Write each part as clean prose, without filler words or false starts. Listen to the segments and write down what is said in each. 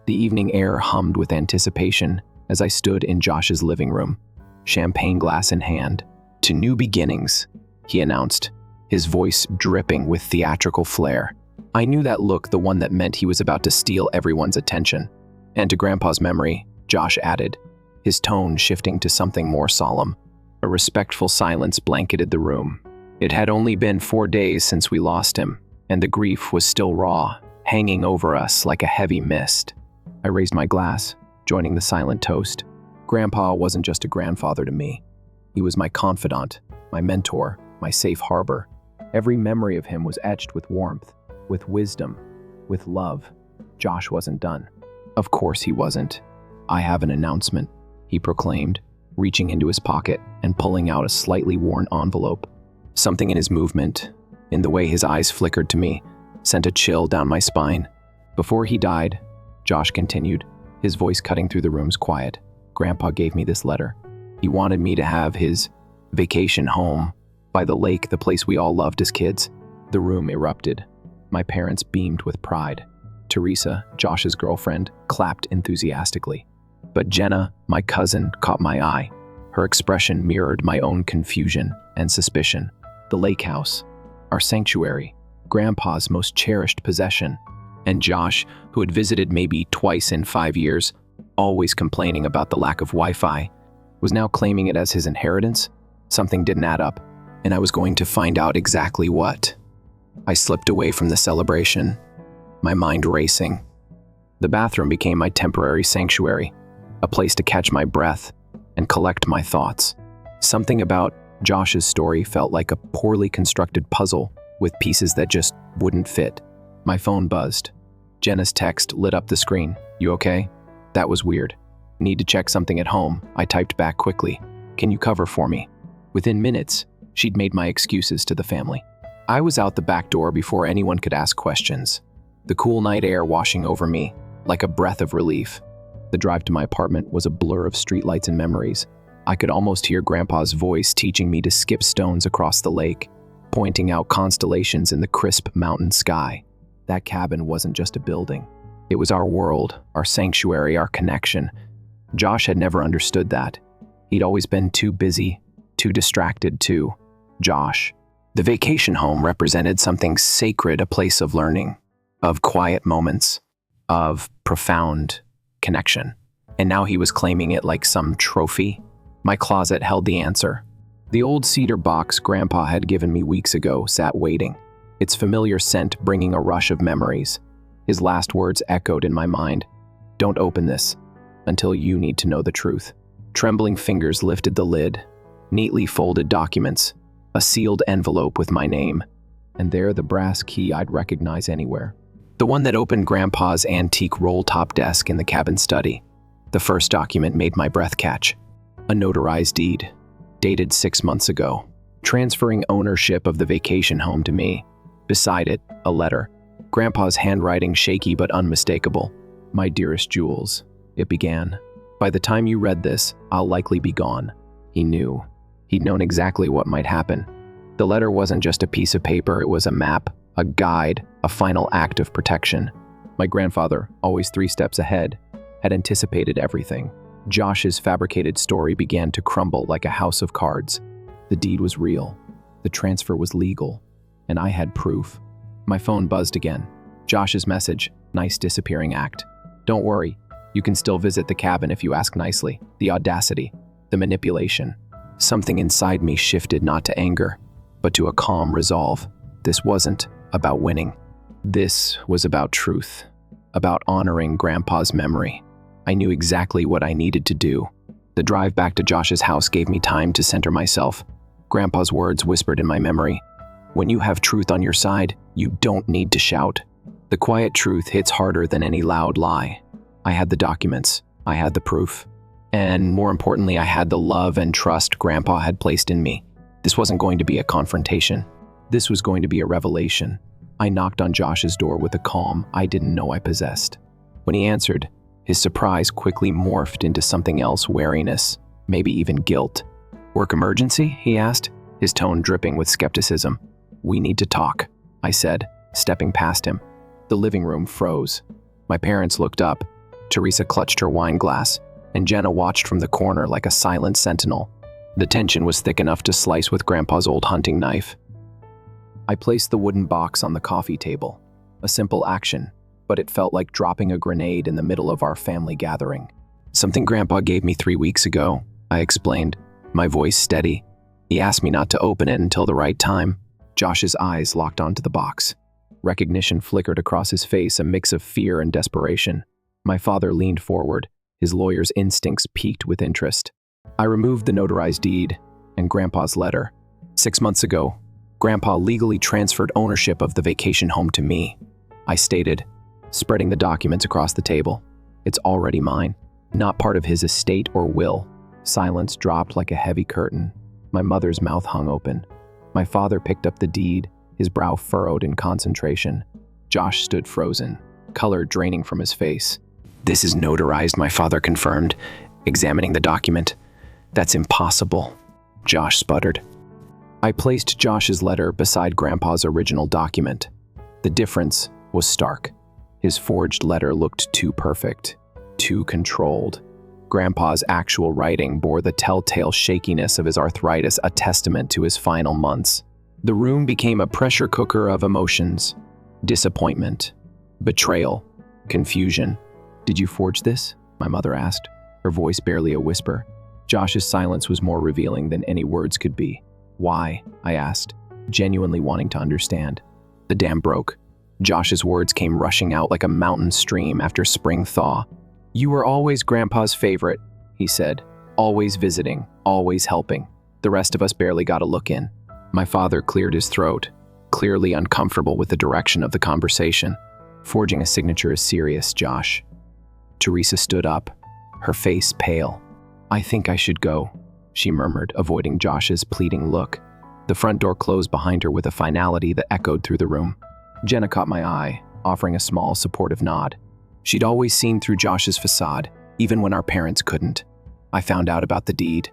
The evening air hummed with anticipation as I stood in Josh's living room, champagne glass in hand. "To new beginnings," he announced, his voice dripping with theatrical flair. I knew that look, the one that meant he was about to steal everyone's attention. "And to Grandpa's memory," Josh added, his tone shifting to something more solemn. A respectful silence blanketed the room. It had only been 4 days since we lost him, and the grief was still raw, hanging over us like a heavy mist. I raised my glass, joining the silent toast. Grandpa wasn't just a grandfather to me. He was my confidant, my mentor, my safe harbor. Every memory of him was etched with warmth, with wisdom, with love. Josh wasn't done. Of course he wasn't. "I have an announcement," he proclaimed, reaching into his pocket and pulling out a slightly worn envelope. Something in his movement, in the way his eyes flickered to me, sent a chill down my spine. "Before he died," Josh continued, his voice cutting through the room's quiet, "Grandpa gave me this letter. He wanted me to have his vacation home by the lake, the place we all loved as kids." The room erupted. My parents beamed with pride. Teresa, Josh's girlfriend, clapped enthusiastically. But Jenna, my cousin, caught my eye. Her expression mirrored my own confusion and suspicion. The lake house, our sanctuary, Grandpa's most cherished possession. And Josh, who had visited maybe twice in 5 years, always complaining about the lack of Wi-Fi, was now claiming it as his inheritance. Something didn't add up, and I was going to find out exactly what. I slipped away from the celebration, my mind racing. The bathroom became my temporary sanctuary, a place to catch my breath and collect my thoughts. Something about Josh's story felt like a poorly constructed puzzle with pieces that just wouldn't fit. My phone buzzed. Jenna's text lit up the screen. "You okay?" That was weird. "Need to check something at home," I typed back quickly. "Can you cover for me?" Within minutes, she'd made my excuses to the family. I was out the back door before anyone could ask questions, the cool night air washing over me like a breath of relief. The drive to my apartment was a blur of streetlights and memories. I could almost hear Grandpa's voice teaching me to skip stones across the lake, pointing out constellations in the crisp mountain sky. That cabin wasn't just a building. It was our world, our sanctuary, our connection. Josh had never understood that. He'd always been too busy, too distracted, too Josh. The vacation home represented something sacred, a place of learning, of quiet moments, of profound connection. And now he was claiming it like some trophy. My closet held the answer. The old cedar box Grandpa had given me weeks ago sat waiting, its familiar scent bringing a rush of memories. His last words echoed in my mind. "Don't open this until you need to know the truth." Trembling fingers lifted the lid, neatly folded documents, a sealed envelope with my name, and there the brass key I'd recognize anywhere. The one that opened Grandpa's antique roll-top desk in the cabin study. The first document made my breath catch. A notarized deed, dated 6 months ago, transferring ownership of the vacation home to me. Beside it, a letter. Grandpa's handwriting shaky but unmistakable. "My dearest Jules," it began. "By the time you read this, I'll likely be gone." He knew. He'd known exactly what might happen. The letter wasn't just a piece of paper, it was a map, a guide, a final act of protection. My grandfather, always 3 steps ahead, had anticipated everything. Josh's fabricated story began to crumble like a house of cards. The deed was real. The transfer was legal. And I had proof. My phone buzzed again. Josh's message, "Nice disappearing act. Don't worry, you can still visit the cabin if you ask nicely." The audacity, the manipulation. Something inside me shifted not to anger, but to a calm resolve. This wasn't about winning. This was about truth, about honoring Grandpa's memory. I knew exactly what I needed to do. The drive back to Josh's house gave me time to center myself. Grandpa's words whispered in my memory. "When you have truth on your side, you don't need to shout." The quiet truth hits harder than any loud lie. I had the documents. I had the proof. And more importantly, I had the love and trust Grandpa had placed in me. This wasn't going to be a confrontation. This was going to be a revelation. I knocked on Josh's door with a calm I didn't know I possessed. When he answered, his surprise quickly morphed into something else, wariness, maybe even guilt. "Work emergency?" he asked, his tone dripping with skepticism. "We need to talk," I said, stepping past him. The living room froze. My parents looked up, Teresa clutched her wine glass, and Jenna watched from the corner like a silent sentinel. The tension was thick enough to slice with Grandpa's old hunting knife. I placed the wooden box on the coffee table. A simple action, but it felt like dropping a grenade in the middle of our family gathering. "Something Grandpa gave me 3 weeks ago," I explained, my voice steady. "He asked me not to open it until the right time." Josh's eyes locked onto the box. Recognition flickered across his face, a mix of fear and desperation. My father leaned forward, his lawyer's instincts piqued with interest. I removed the notarized deed and Grandpa's letter. 6 months ago, Grandpa legally transferred ownership of the vacation home to me, I stated, spreading the documents across the table. "It's already mine, not part of his estate or will." Silence dropped like a heavy curtain. My mother's mouth hung open. My father picked up the deed, his brow furrowed in concentration. Josh stood frozen, color draining from his face. "This is notarized," my father confirmed, examining the document. "That's impossible," Josh sputtered. I placed Josh's letter beside Grandpa's original document. The difference was stark. His forged letter looked too perfect, too controlled. Grandpa's actual writing bore the telltale shakiness of his arthritis, a testament to his final months. The room became a pressure cooker of emotions. Disappointment, betrayal, confusion. "Did you forge this?" my mother asked, her voice barely a whisper. Josh's silence was more revealing than any words could be. "Why?" I asked, genuinely wanting to understand. The dam broke. Josh's words came rushing out like a mountain stream after spring thaw. "You were always Grandpa's favorite," he said. "Always visiting, always helping. The rest of us barely got a look in." My father cleared his throat, clearly uncomfortable with the direction of the conversation. "Forging a signature is serious, Josh." Teresa stood up, her face pale. "I think I should go," she murmured, avoiding Josh's pleading look. The front door closed behind her with a finality that echoed through the room. Jenna caught my eye, offering a small, supportive nod. She'd always seen through Josh's facade, even when our parents couldn't. "I found out about the deed,"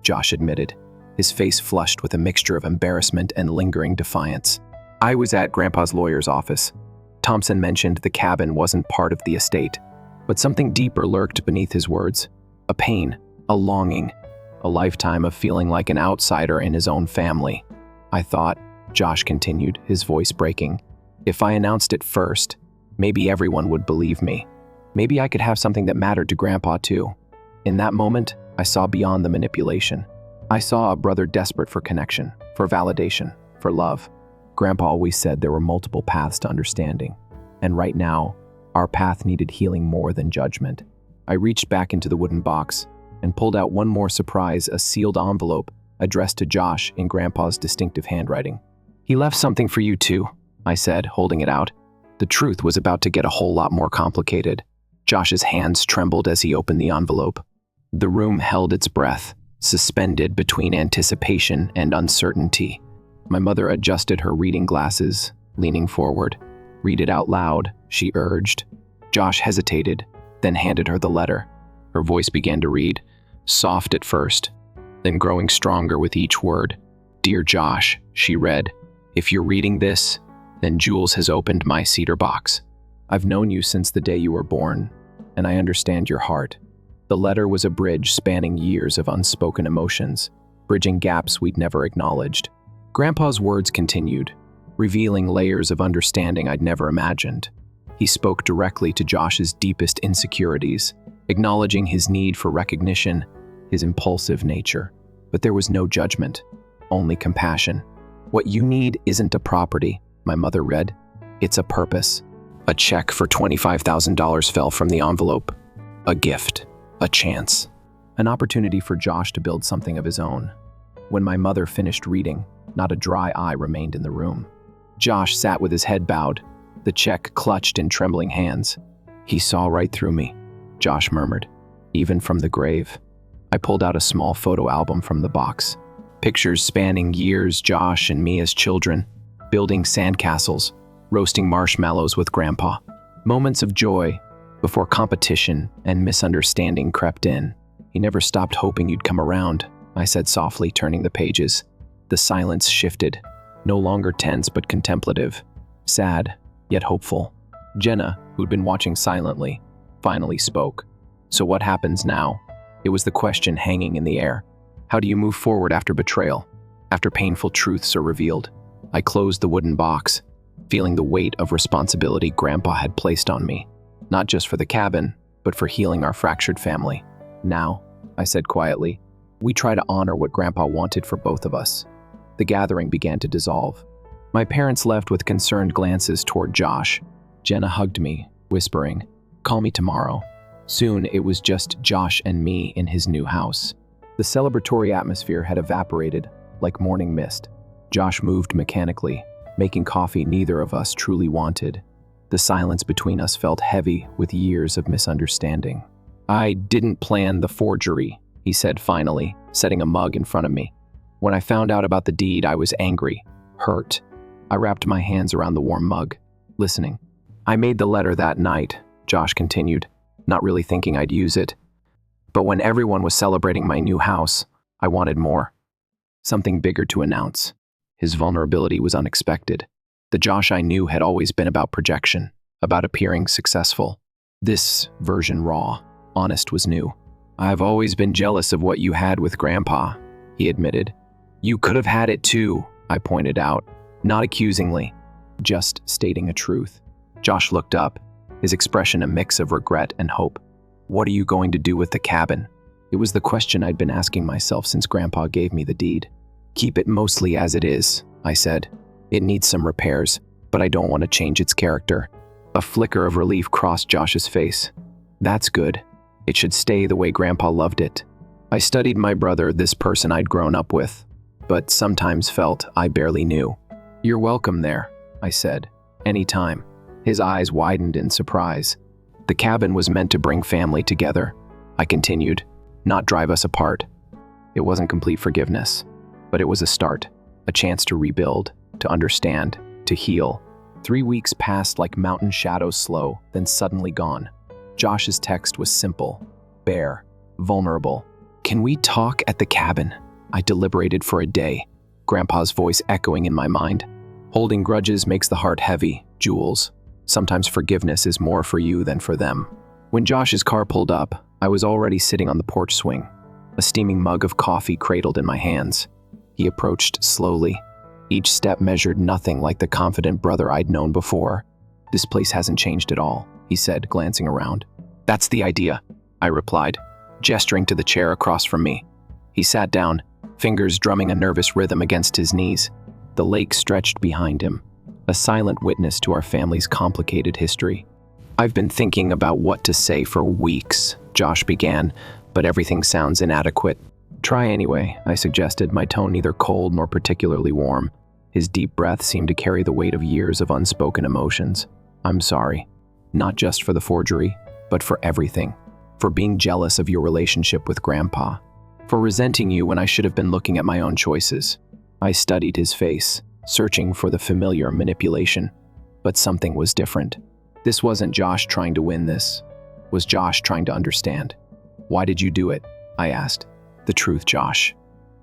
Josh admitted, his face flushed with a mixture of embarrassment and lingering defiance. "I was at Grandpa's lawyer's office. Thompson mentioned the cabin wasn't part of the estate, but something deeper lurked beneath his words. A pain, a longing, a lifetime of feeling like an outsider in his own family. I thought," Josh continued, his voice breaking, "if I announced it first, maybe everyone would believe me. Maybe I could have something that mattered to Grandpa too." In that moment, I saw beyond the manipulation. I saw a brother desperate for connection, for validation, for love. Grandpa always said there were multiple paths to understanding, and right now, our path needed healing more than judgment. I reached back into the wooden box and pulled out one more surprise, a sealed envelope addressed to Josh in Grandpa's distinctive handwriting. "He left something for you too," I said, holding it out. The truth was about to get a whole lot more complicated. Josh's hands trembled as he opened the envelope. The room held its breath, suspended between anticipation and uncertainty. My mother adjusted her reading glasses, leaning forward. "Read it out loud," she urged. Josh hesitated, then handed her the letter. Her voice began to read, soft at first, then growing stronger with each word. "Dear Josh," she read, "if you're reading this, then Jules has opened my cedar box. I've known you since the day you were born, and I understand your heart." The letter was a bridge spanning years of unspoken emotions, bridging gaps we'd never acknowledged. Grandpa's words continued, revealing layers of understanding I'd never imagined. He spoke directly to Josh's deepest insecurities, acknowledging his need for recognition, his impulsive nature. But there was no judgment, only compassion. "What you need isn't a property," my mother read. "It's a purpose." A check for $25,000 fell from the envelope. A gift, a chance, an opportunity for Josh to build something of his own. When my mother finished reading, not a dry eye remained in the room. Josh sat with his head bowed, the check clutched in trembling hands. "He saw right through me," Josh murmured, "even from the grave." I pulled out a small photo album from the box. Pictures spanning years, Josh and me as children, building sandcastles, roasting marshmallows with Grandpa. Moments of joy before competition and misunderstanding crept in. "He never stopped hoping you'd come around," I said softly, turning the pages. The silence shifted, no longer tense but contemplative, sad, yet hopeful. Jenna, who'd been watching silently, finally spoke. So what happens now? It was the question hanging in the air. How do you move forward after betrayal? After painful truths are revealed? I closed the wooden box, feeling the weight of responsibility Grandpa had placed on me. Not just for the cabin, but for healing our fractured family. Now, I said quietly, we try to honor what Grandpa wanted for both of us. The gathering began to dissolve. My parents left with concerned glances toward Josh. Jenna hugged me, whispering, "Call me tomorrow." Soon, it was just Josh and me in his new house. The celebratory atmosphere had evaporated, like morning mist. Josh moved mechanically, making coffee neither of us truly wanted. The silence between us felt heavy with years of misunderstanding. "I didn't plan the forgery," he said finally, setting a mug in front of me. When I found out about the deed, I was angry, hurt. I wrapped my hands around the warm mug, listening. "I made the letter that night," Josh continued, not really thinking I'd use it. "But when everyone was celebrating my new house, I wanted more. Something bigger to announce." His vulnerability was unexpected. The Josh I knew had always been about projection, about appearing successful. This version, raw, honest, was new. "I've always been jealous of what you had with Grandpa," he admitted. "You could have had it too," I pointed out, not accusingly, just stating a truth. Josh looked up, his expression a mix of regret and hope. "What are you going to do with the cabin?" It was the question I'd been asking myself since Grandpa gave me the deed. "Keep it mostly as it is," I said. "It needs some repairs, but I don't want to change its character." A flicker of relief crossed Josh's face. "That's good. It should stay the way Grandpa loved it." I studied my brother, this person I'd grown up with, but sometimes felt I barely knew. "You're welcome there," I said. "Anytime." His eyes widened in surprise. "The cabin was meant to bring family together," I continued, "not drive us apart." It wasn't complete forgiveness, but it was a start, a chance to rebuild, to understand, to heal. 3 weeks passed like mountain shadows, slow, then suddenly gone. Josh's text was simple, bare, vulnerable. "Can we talk at the cabin?" I deliberated for a day, Grandpa's voice echoing in my mind. "Holding grudges makes the heart heavy, Jules. Sometimes forgiveness is more for you than for them." When Josh's car pulled up, I was already sitting on the porch swing, a steaming mug of coffee cradled in my hands. He approached slowly. Each step measured nothing like the confident brother I'd known before. "This place hasn't changed at all," he said, glancing around. "That's the idea," I replied, gesturing to the chair across from me. He sat down, fingers drumming a nervous rhythm against his knees. The lake stretched behind him, a silent witness to our family's complicated history. "I've been thinking about what to say for weeks," Josh began, "but everything sounds inadequate." "Try anyway," I suggested, my tone neither cold nor particularly warm. His deep breath seemed to carry the weight of years of unspoken emotions. "I'm sorry, not just for the forgery, but for everything. For being jealous of your relationship with Grandpa. For resenting you when I should have been looking at my own choices." I studied his face, searching for the familiar manipulation. But something was different. This wasn't Josh trying to win, this was Josh trying to understand. "Why did you do it?" I asked. "The truth, Josh."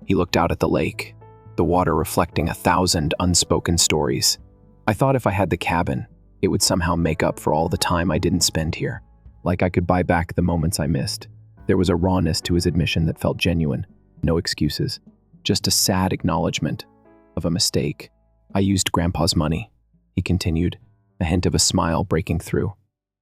He looked out at the lake, the water reflecting 1,000 unspoken stories. "I thought if I had the cabin, it would somehow make up for all the time I didn't spend here. Like I could buy back the moments I missed." There was a rawness to his admission that felt genuine. No excuses. Just a sad acknowledgement of a mistake. "I used Grandpa's money," he continued, a hint of a smile breaking through.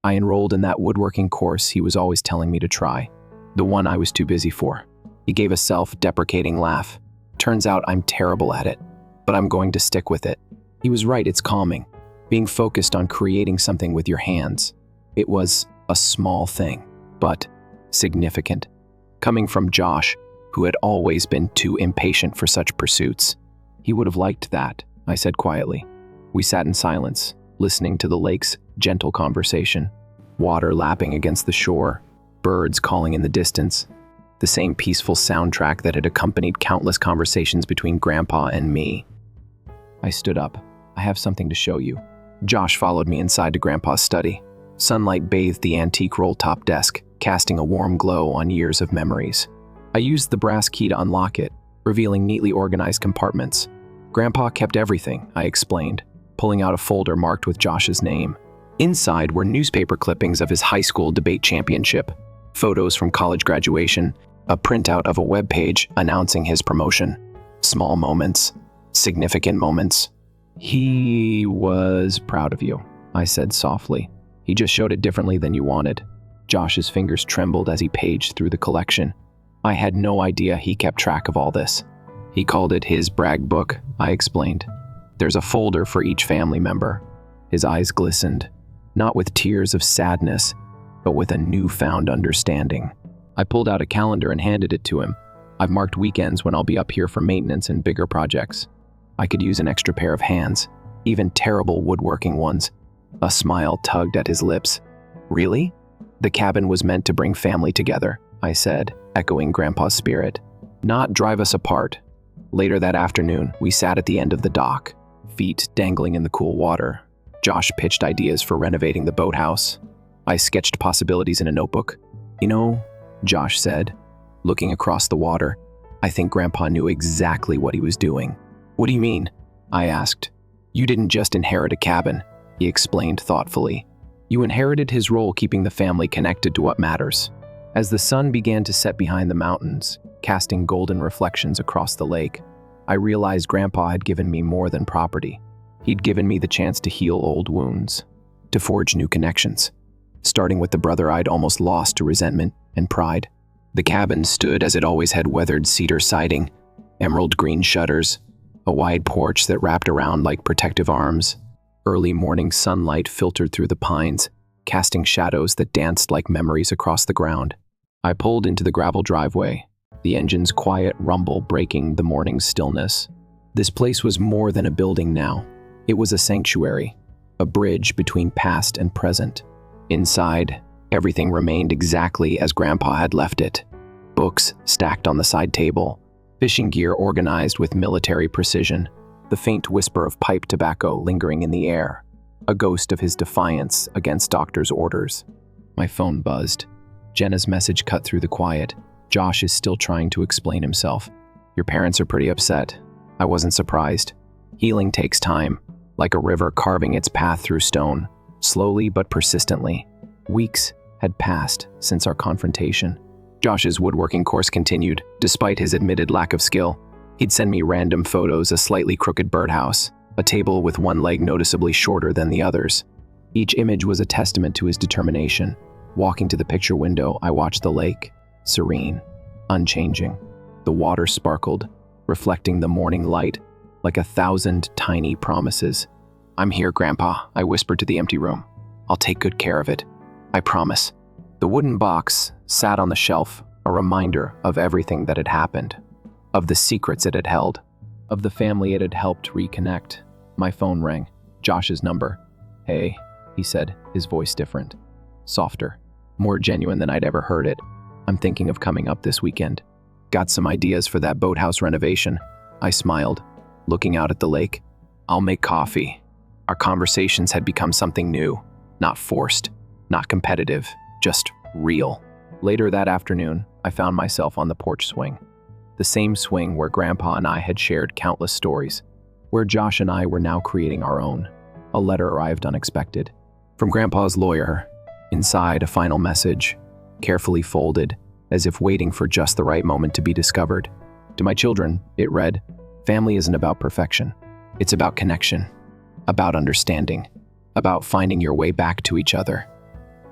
"I enrolled in that woodworking course he was always telling me to try. The one I was too busy for." He gave a self-deprecating laugh. "Turns out I'm terrible at it, but I'm going to stick with it." He was right, it's calming. Being focused on creating something with your hands. It was a small thing, but significant. Coming from Josh, who had always been too impatient for such pursuits. "He would have liked that," I said quietly. We sat in silence, listening to the lake's gentle conversation. Water lapping against the shore, birds calling in the distance. The same peaceful soundtrack that had accompanied countless conversations between Grandpa and me. I stood up. "I have something to show you." Josh followed me inside to Grandpa's study. Sunlight bathed the antique roll-top desk, casting a warm glow on years of memories. I used the brass key to unlock it, revealing neatly organized compartments. Grandpa kept everything, I explained, pulling out a folder marked with Josh's name. Inside were newspaper clippings of his high school debate championship, photos from college graduation, a printout of a webpage announcing his promotion. Small moments, significant moments. "He was proud of you," I said softly. "He just showed it differently than you wanted." Josh's fingers trembled as he paged through the collection. I had no idea he kept track of all this. "He called it his brag book," I explained. "There's a folder for each family member." His eyes glistened, not with tears of sadness, but with a newfound understanding. I pulled out a calendar and handed it to him. "I've marked weekends when I'll be up here for maintenance and bigger projects. I could use an extra pair of hands, even terrible woodworking ones." A smile tugged at his lips. "Really?" "The cabin was meant to bring family together," I said, echoing Grandpa's spirit. "Not drive us apart." Later that afternoon, we sat at the end of the dock, feet dangling in the cool water. Josh pitched ideas for renovating the boathouse. I sketched possibilities in a notebook. "You know," Josh said, looking across the water, "I think Grandpa knew exactly what he was doing." "What do you mean?" I asked. "You didn't just inherit a cabin," he explained thoughtfully. "You inherited his role keeping the family connected to what matters." As the sun began to set behind the mountains, casting golden reflections across the lake, I realized Grandpa had given me more than property. He'd given me the chance to heal old wounds, to forge new connections, starting with the brother I'd almost lost to resentment and pride. The cabin stood as it always had: weathered cedar siding, emerald green shutters, a wide porch that wrapped around like protective arms. Early morning sunlight filtered through the pines, casting shadows that danced like memories across the ground. I pulled into the gravel driveway, the engine's quiet rumble breaking the morning's stillness. This place was more than a building now. It was a sanctuary, a bridge between past and present. Inside, everything remained exactly as Grandpa had left it. Books stacked on the side table, fishing gear organized with military precision, the faint whisper of pipe tobacco lingering in the air, a ghost of his defiance against doctor's orders. My phone buzzed. Jenna's message cut through the quiet. "Josh is still trying to explain himself. Your parents are pretty upset." I wasn't surprised. Healing takes time, like a river carving its path through stone, slowly but persistently. Weeks had passed since our confrontation. Josh's woodworking course continued, despite his admitted lack of skill. He'd send me random photos: a slightly crooked birdhouse, a table with one leg noticeably shorter than the others. Each image was a testament to his determination. Walking to the picture window, I watched the lake, serene, unchanging. The water sparkled, reflecting the morning light like 1,000 tiny promises. "I'm here, Grandpa," I whispered to the empty room. "I'll take good care of it. I promise." The wooden box sat on the shelf, a reminder of everything that had happened, of the secrets it had held, of the family it had helped reconnect. My phone rang. Josh's number. "Hey," he said, his voice different, softer, more genuine than I'd ever heard it. "I'm thinking of coming up this weekend. Got some ideas for that boathouse renovation." I smiled, looking out at the lake. "I'll make coffee." Our conversations had become something new, not forced, not competitive, just real. Later that afternoon, I found myself on the porch swing. The same swing where Grandpa and I had shared countless stories, where Josh and I were now creating our own. A letter arrived unexpected. From Grandpa's lawyer. Inside, a final message, carefully folded, as if waiting for just the right moment to be discovered. "To my children," it read, "family isn't about perfection. It's about connection, about understanding, about finding your way back to each other."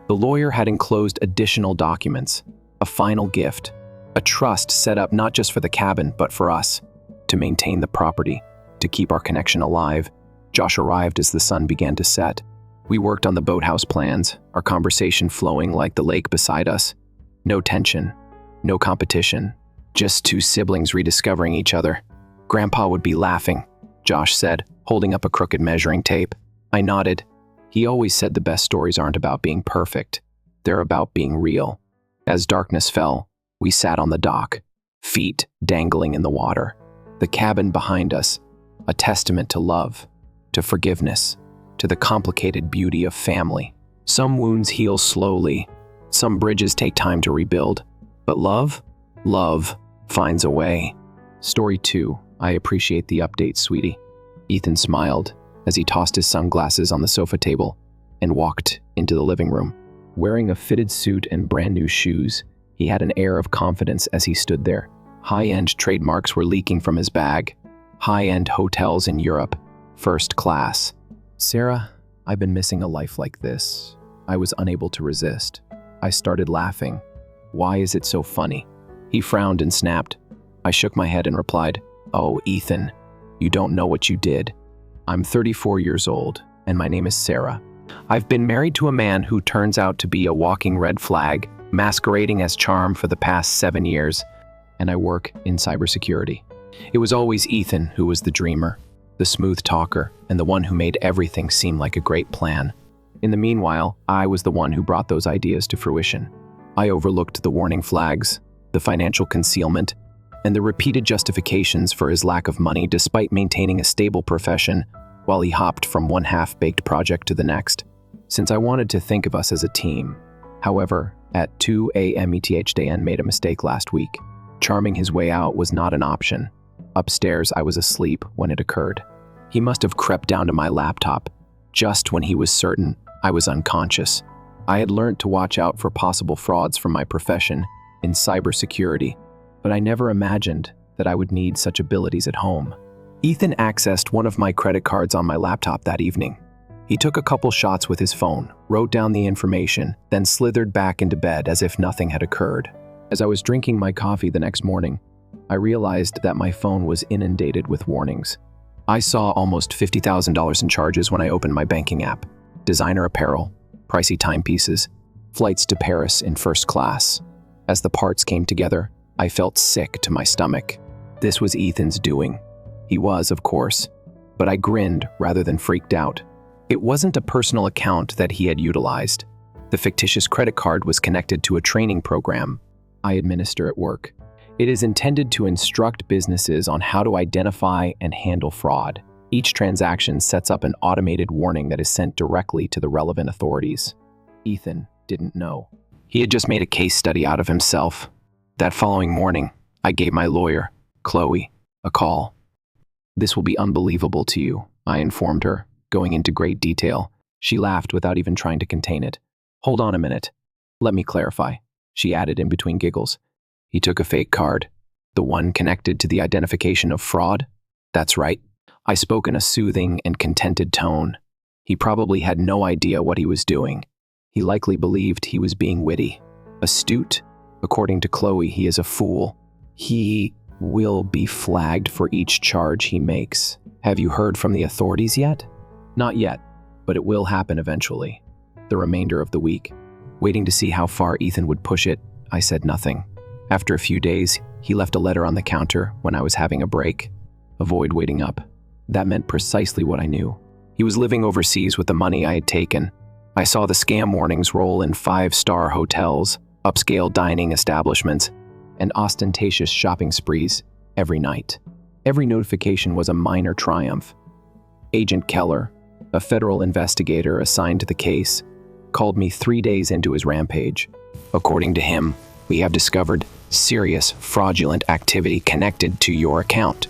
The lawyer had enclosed additional documents, a final gift, a trust set up not just for the cabin, but for us, to maintain the property, to keep our connection alive. Josh arrived as the sun began to set. We worked on the boathouse plans, our conversation flowing like the lake beside us. No tension, no competition, just two siblings rediscovering each other. "Grandpa would be laughing," Josh said, holding up a crooked measuring tape. I nodded. He always said the best stories aren't about being perfect. They're about being real. As darkness fell, we sat on the dock, feet dangling in the water. The cabin behind us, a testament to love, to forgiveness, to the complicated beauty of family. Some wounds heal slowly. Some bridges take time to rebuild. But love finds a way. Story 2. I appreciate the update, sweetie. Ethan smiled as he tossed his sunglasses on the sofa table. and walked into the living room. Wearing a fitted suit and brand new shoes, he had an air of confidence as he stood there. High-end trademarks were leaking from his bag. High-end hotels in Europe, first class. "Sarah, I've been missing a life like this." I was unable to resist. I started laughing. "Why is it so funny?" He frowned and snapped. I shook my head and replied, "Oh, Ethan, you don't know what you did. I'm 34 years old, and my name is Sarah. I've been married to a man who turns out to be a walking red flag, masquerading as charm for the past 7 years, and I work in cybersecurity." It was always Ethan who was the dreamer, the smooth talker, and the one who made everything seem like a great plan. In the meanwhile, I was the one who brought those ideas to fruition. I overlooked the warning flags, the financial concealment, and the repeated justifications for his lack of money despite maintaining a stable profession while he hopped from one half-baked project to the next. Since I wanted to think of us as a team. However, at 2 a.m. Dan made a mistake last week. Charming his way out was not an option. Upstairs, I was asleep when it occurred. He must have crept down to my laptop just when he was certain I was unconscious. I had learned to watch out for possible frauds from my profession in cybersecurity, but I never imagined that I would need such abilities at home. Ethan accessed one of my credit cards on my laptop that evening. He took a couple shots with his phone, wrote down the information, then slithered back into bed as if nothing had occurred. As I was drinking my coffee the next morning, I realized that my phone was inundated with warnings. I saw almost $50,000 in charges when I opened my banking app. Designer apparel, pricey timepieces, flights to Paris in first class. As the parts came together, I felt sick to my stomach. This was Ethan's doing. He was, of course, but I grinned rather than freaked out. It wasn't a personal account that he had utilized. The fictitious credit card was connected to a training program I administer at work. It is intended to instruct businesses on how to identify and handle fraud. Each transaction sets up an automated warning that is sent directly to the relevant authorities. Ethan didn't know. He had just made a case study out of himself. That following morning, I gave my lawyer, Chloe, a call. "This will be unbelievable to you," I informed her, going into great detail. She laughed without even trying to contain it. "Hold on a minute. Let me clarify," she added in between giggles. "He took a fake card. The one connected to the identification of fraud?" "That's right." I spoke in a soothing and contented tone. He probably had no idea what he was doing. He likely believed he was being witty. Astute? According to Chloe, he is a fool. He will be flagged for each charge he makes. Have you heard from the authorities yet? Not yet, but it will happen eventually. The remainder of the week. Waiting to see how far Ethan would push it, I said nothing. After a few days, he left a letter on the counter when I was having a break. Avoid waiting up. That meant precisely what I knew. He was living overseas with the money I had taken. I saw the scam warnings roll in 5-star hotels, upscale dining establishments, and ostentatious shopping sprees every night. Every notification was a minor triumph. Agent Keller, a federal investigator assigned to the case, called me 3 days into his rampage. According to him, we have discovered serious fraudulent activity connected to your account.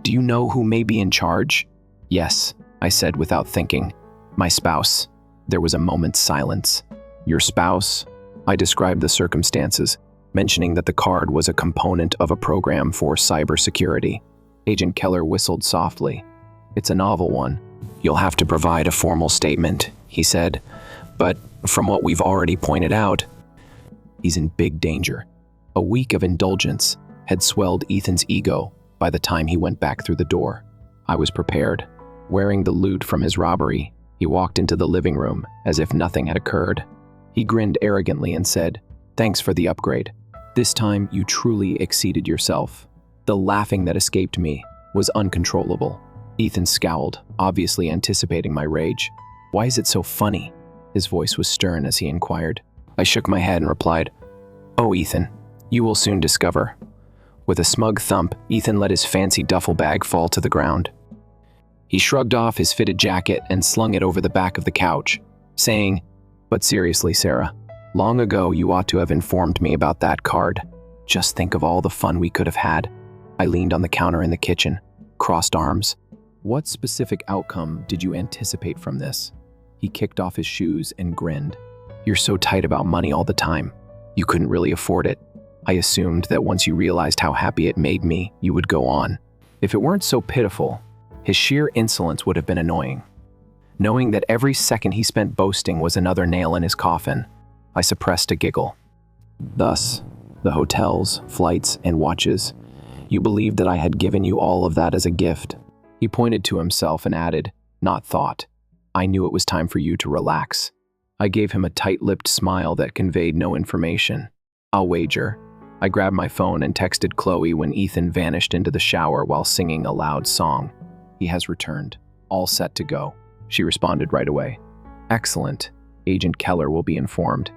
Do you know who may be in charge? Yes, I said without thinking. My spouse. There was a moment's silence. Your spouse? I described the circumstances, mentioning that the card was a component of a program for cybersecurity. Agent Keller whistled softly. It's a novel one. You'll have to provide a formal statement, he said. But from what we've already pointed out, he's in big danger. A week of indulgence had swelled Ethan's ego by the time he went back through the door. I was prepared. Wearing the loot from his robbery, he walked into the living room as if nothing had occurred. He grinned arrogantly and said, "Thanks for the upgrade. This time you truly exceeded yourself." The laughing that escaped me was uncontrollable. Ethan scowled, obviously anticipating my rage. "Why is it so funny?" His voice was stern as he inquired. I shook my head and replied, "Oh, Ethan, you will soon discover." With a smug thump, Ethan let his fancy duffel bag fall to the ground. He shrugged off his fitted jacket and slung it over the back of the couch, saying, "But seriously, Sarah, long ago you ought to have informed me about that card. Just think of all the fun we could have had." I leaned on the counter in the kitchen, crossed arms. "What specific outcome did you anticipate from this?" He kicked off his shoes and grinned. "You're so tight about money all the time. You couldn't really afford it. I assumed that once you realized how happy it made me, you would go on." If it weren't so pitiful, his sheer insolence would have been annoying. Knowing that every second he spent boasting was another nail in his coffin, I suppressed a giggle. "Thus, the hotels, flights, and watches. You believed that I had given you all of that as a gift." He pointed to himself and added, "Not thought. I knew it was time for you to relax." I gave him a tight-lipped smile that conveyed no information. "I'll wager." I grabbed my phone and texted Chloe when Ethan vanished into the shower while singing a loud song. "He has returned. All set to go." She responded right away. "Excellent. Agent Keller will be informed."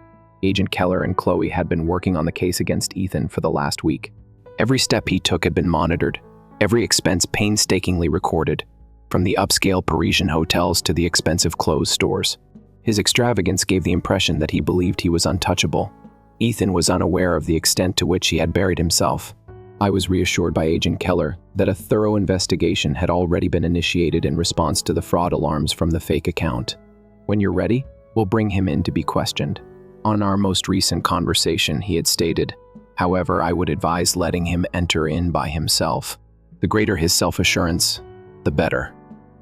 Agent Keller and Chloe had been working on the case against Ethan for the last week. Every step he took had been monitored, every expense painstakingly recorded, from the upscale Parisian hotels to the expensive clothes stores. His extravagance gave the impression that he believed he was untouchable. Ethan was unaware of the extent to which he had buried himself. I was reassured by Agent Keller that a thorough investigation had already been initiated in response to the fraud alarms from the fake account. "When you're ready, we'll bring him in to be questioned." On our most recent conversation, he had stated, "However, I would advise letting him enter in by himself. The greater his self-assurance, the better."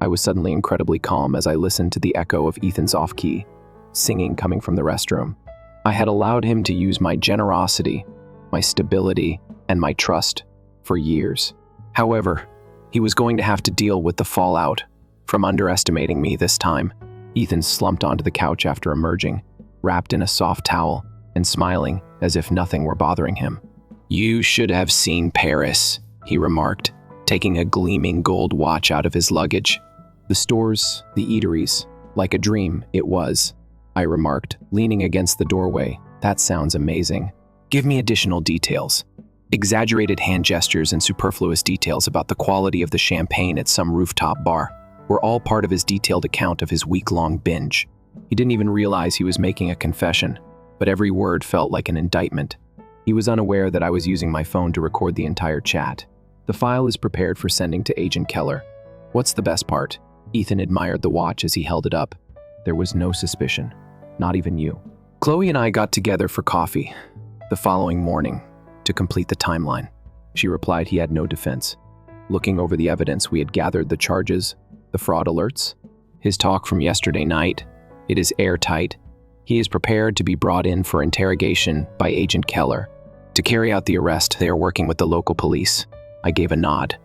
I was suddenly incredibly calm as I listened to the echo of Ethan's off-key singing coming from the restroom. I had allowed him to use my generosity, my stability, and my trust for years. However, he was going to have to deal with the fallout from underestimating me this time. Ethan slumped onto the couch after emerging, wrapped in a soft towel and smiling as if nothing were bothering him. "You should have seen Paris," he remarked, taking a gleaming gold watch out of his luggage. "The stores, the eateries, like a dream, it was," I remarked, leaning against the doorway. "That sounds amazing. Give me additional details." Exaggerated hand gestures and superfluous details about the quality of the champagne at some rooftop bar were all part of his detailed account of his week-long binge. He didn't even realize he was making a confession, but every word felt like an indictment. He was unaware that I was using my phone to record the entire chat. "The file is prepared for sending to Agent Keller." "What's the best part?" Ethan admired the watch as he held it up. "There was no suspicion. Not even you." Chloe and I got together for coffee the following morning to complete the timeline. She replied he had no defense. Looking over the evidence, we had gathered the charges, the fraud alerts, his talk from yesterday night. It is airtight. He is prepared to be brought in for interrogation by Agent Keller. To carry out the arrest, they are working with the local police. I gave a nod.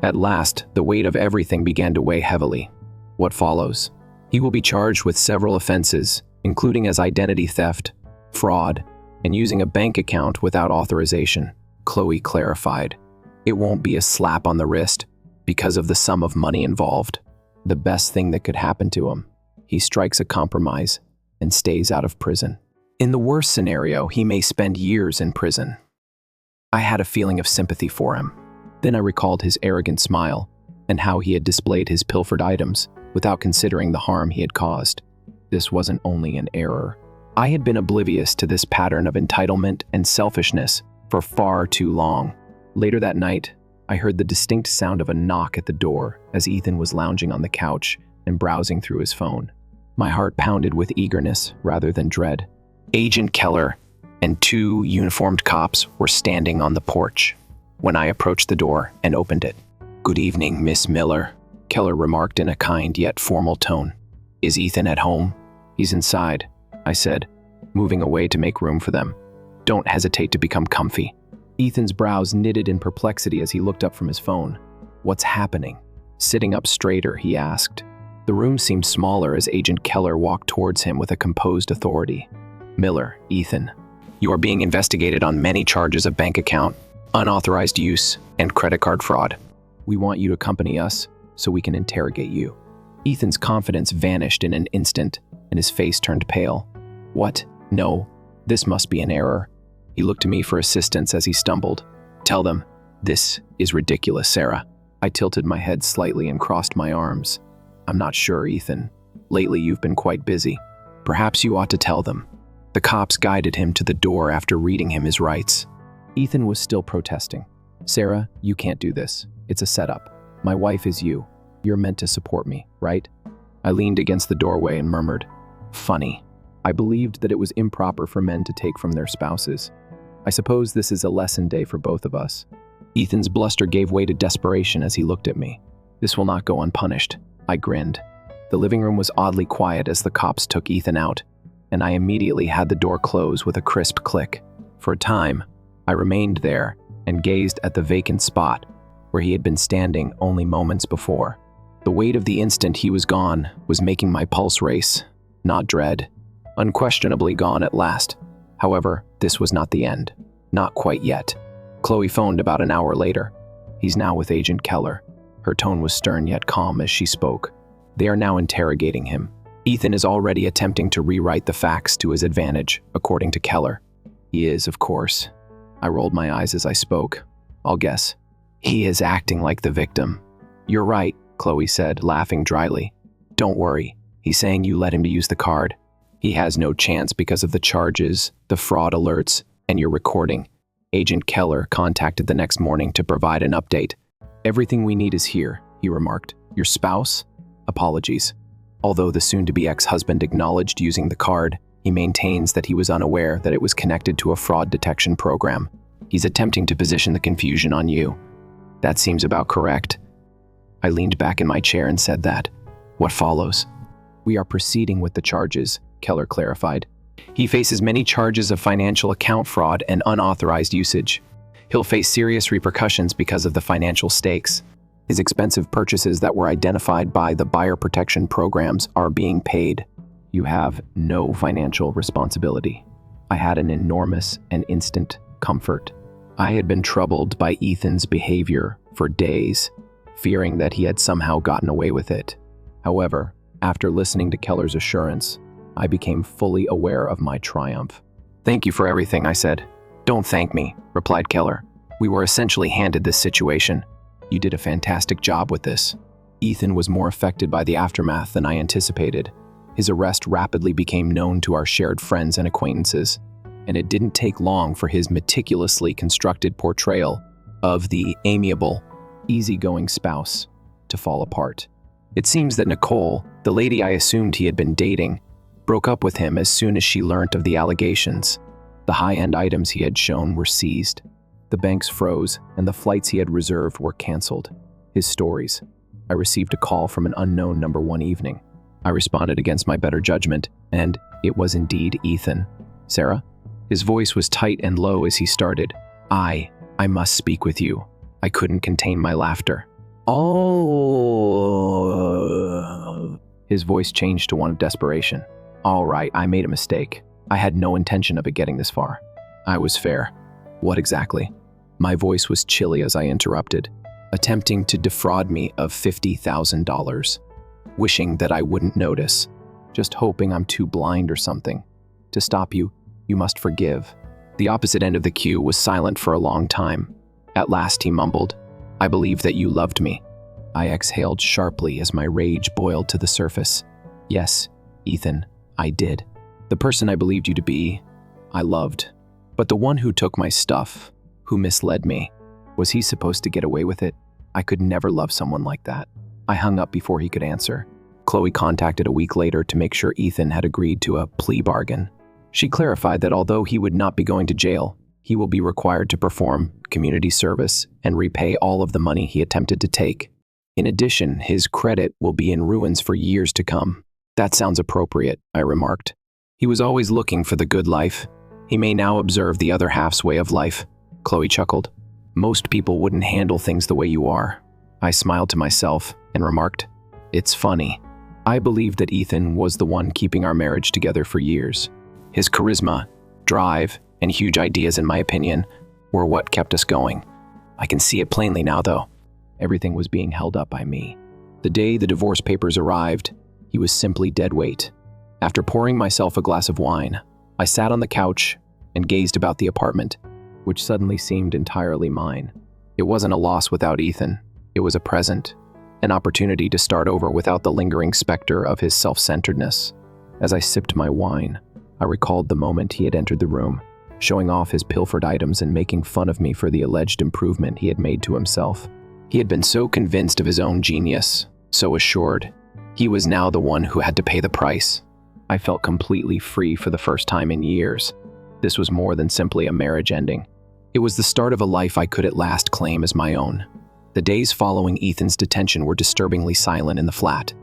At last, the weight of everything began to weigh heavily. What follows? He will be charged with several offenses, including as identity theft, fraud, and using a bank account without authorization, Chloe clarified. It won't be a slap on the wrist because of the sum of money involved. The best thing that could happen to him, he strikes a compromise and stays out of prison. In the worst scenario, he may spend years in prison. I had a feeling of sympathy for him. Then I recalled his arrogant smile and how he had displayed his pilfered items without considering the harm he had caused. This wasn't only an error. I had been oblivious to this pattern of entitlement and selfishness for far too long. Later that night, I heard the distinct sound of a knock at the door as Ethan was lounging on the couch and browsing through his phone. My heart pounded with eagerness rather than dread. Agent Keller and 2 uniformed cops were standing on the porch when I approached the door and opened it. "Good evening, Miss Miller," Keller remarked in a kind yet formal tone. "Is Ethan at home?" "He's inside," I said, moving away to make room for them. "Don't hesitate to become comfy." Ethan's brows knitted in perplexity as he looked up from his phone. "What's happening?" Sitting up straighter, he asked. The room seemed smaller as Agent Keller walked towards him with a composed authority. "Miller, Ethan, you are being investigated on many charges of bank account, unauthorized use, and credit card fraud. We want you to accompany us so we can interrogate you." Ethan's confidence vanished in an instant, and his face turned pale. "What? No, this must be an error." He looked to me for assistance as he stumbled. "Tell them, this is ridiculous, Sarah." I tilted my head slightly and crossed my arms. "I'm not sure, Ethan. Lately you've been quite busy. Perhaps you ought to tell them." The cops guided him to the door after reading him his rights. Ethan was still protesting. "Sarah, you can't do this. It's a setup. My wife is you. You're meant to support me, right?" I leaned against the doorway and murmured, "Funny." I believed that it was improper for men to take from their spouses. I suppose this is a lesson day for both of us. Ethan's bluster gave way to desperation as he looked at me. "This will not go unpunished," I grinned. The living room was oddly quiet as the cops took Ethan out, and I immediately had the door close with a crisp click. For a time, I remained there and gazed at the vacant spot where he had been standing only moments before. The weight of the instant he was gone was making my pulse race, not dread. Unquestionably gone at last. However, this was not the end. Not quite yet. Chloe phoned about an hour later. "He's now with Agent Keller." Her tone was stern yet calm as she spoke. "They are now interrogating him. Ethan is already attempting to rewrite the facts to his advantage, according to Keller. He is, of course." I rolled my eyes as I spoke. "I'll guess. He is acting like the victim." "You're right," Chloe said, laughing dryly. "Don't worry. He's saying you let him to use the card. He has no chance because of the charges, the fraud alerts, and your recording. Agent Keller contacted the next morning to provide an update. "Everything we need is here," he remarked. "Your spouse? Apologies." Although the soon-to-be ex-husband acknowledged using the card, he maintains that he was unaware that it was connected to a fraud detection program. He's attempting to position the confusion on you. That seems about correct. I leaned back in my chair and said that. "What follows?" "We are proceeding with the charges," Keller clarified. "He faces many charges of financial account fraud and unauthorized usage. He'll face serious repercussions because of the financial stakes. His expensive purchases that were identified by the buyer protection programs are being paid. You have no financial responsibility." I had an enormous and instant comfort. I had been troubled by Ethan's behavior for days, fearing that he had somehow gotten away with it. However, after listening to Keller's assurance, I became fully aware of my triumph. "Thank you for everything," I said. "Don't thank me," replied Keller. "We were essentially handed this situation. You did a fantastic job with this." Ethan was more affected by the aftermath than I anticipated. His arrest rapidly became known to our shared friends and acquaintances, and it didn't take long for his meticulously constructed portrayal of the amiable, easygoing spouse to fall apart. It seems that Nicole, the lady I assumed he had been dating, broke up with him as soon as she learnt of the allegations. The high-end items he had shown were seized. The banks froze, and the flights he had reserved were canceled. His stories. I received a call from an unknown number one evening. I responded against my better judgment, and it was indeed Ethan. "Sarah?" His voice was tight and low as he started. I must speak with you." I couldn't contain my laughter. "Oh." His voice changed to one of desperation. "All right, I made a mistake. I had no intention of it getting this far." I was fair. "What exactly?" My voice was chilly as I interrupted. "Attempting to defraud me of $50,000. Wishing that I wouldn't notice. Just hoping I'm too blind or something. To stop you, you must forgive." The opposite end of the queue was silent for a long time. At last he mumbled, "I believe that you loved me." I exhaled sharply as my rage boiled to the surface. "Yes, Ethan, I did. The person I believed you to be, I loved. But the one who took my stuff, who misled me, was he supposed to get away with it? I could never love someone like that." I hung up before he could answer. Chloe contacted a week later to make sure Ethan had agreed to a plea bargain. She clarified that although he would not be going to jail, he will be required to perform community service and repay all of the money he attempted to take. In addition, his credit will be in ruins for years to come. "That sounds appropriate," I remarked. "He was always looking for the good life. He may now observe the other half's way of life." Chloe chuckled. "Most people wouldn't handle things the way you are." I smiled to myself and remarked, "It's funny. I believed that Ethan was the one keeping our marriage together for years. His charisma, drive, and huge ideas, in my opinion, were what kept us going. I can see it plainly now, though. Everything was being held up by me. The day the divorce papers arrived, he was simply dead weight. After pouring myself a glass of wine, I sat on the couch and gazed about the apartment, which suddenly seemed entirely mine. It wasn't a loss without Ethan. It was a present, an opportunity to start over without the lingering specter of his self-centeredness. As I sipped my wine, I recalled the moment he had entered the room, showing off his pilfered items and making fun of me for the alleged improvement he had made to himself. He had been so convinced of his own genius, so assured. He was now the one who had to pay the price. I felt completely free for the first time in years. This was more than simply a marriage ending. It was the start of a life I could at last claim as my own. The days following Ethan's detention were disturbingly silent in the flat.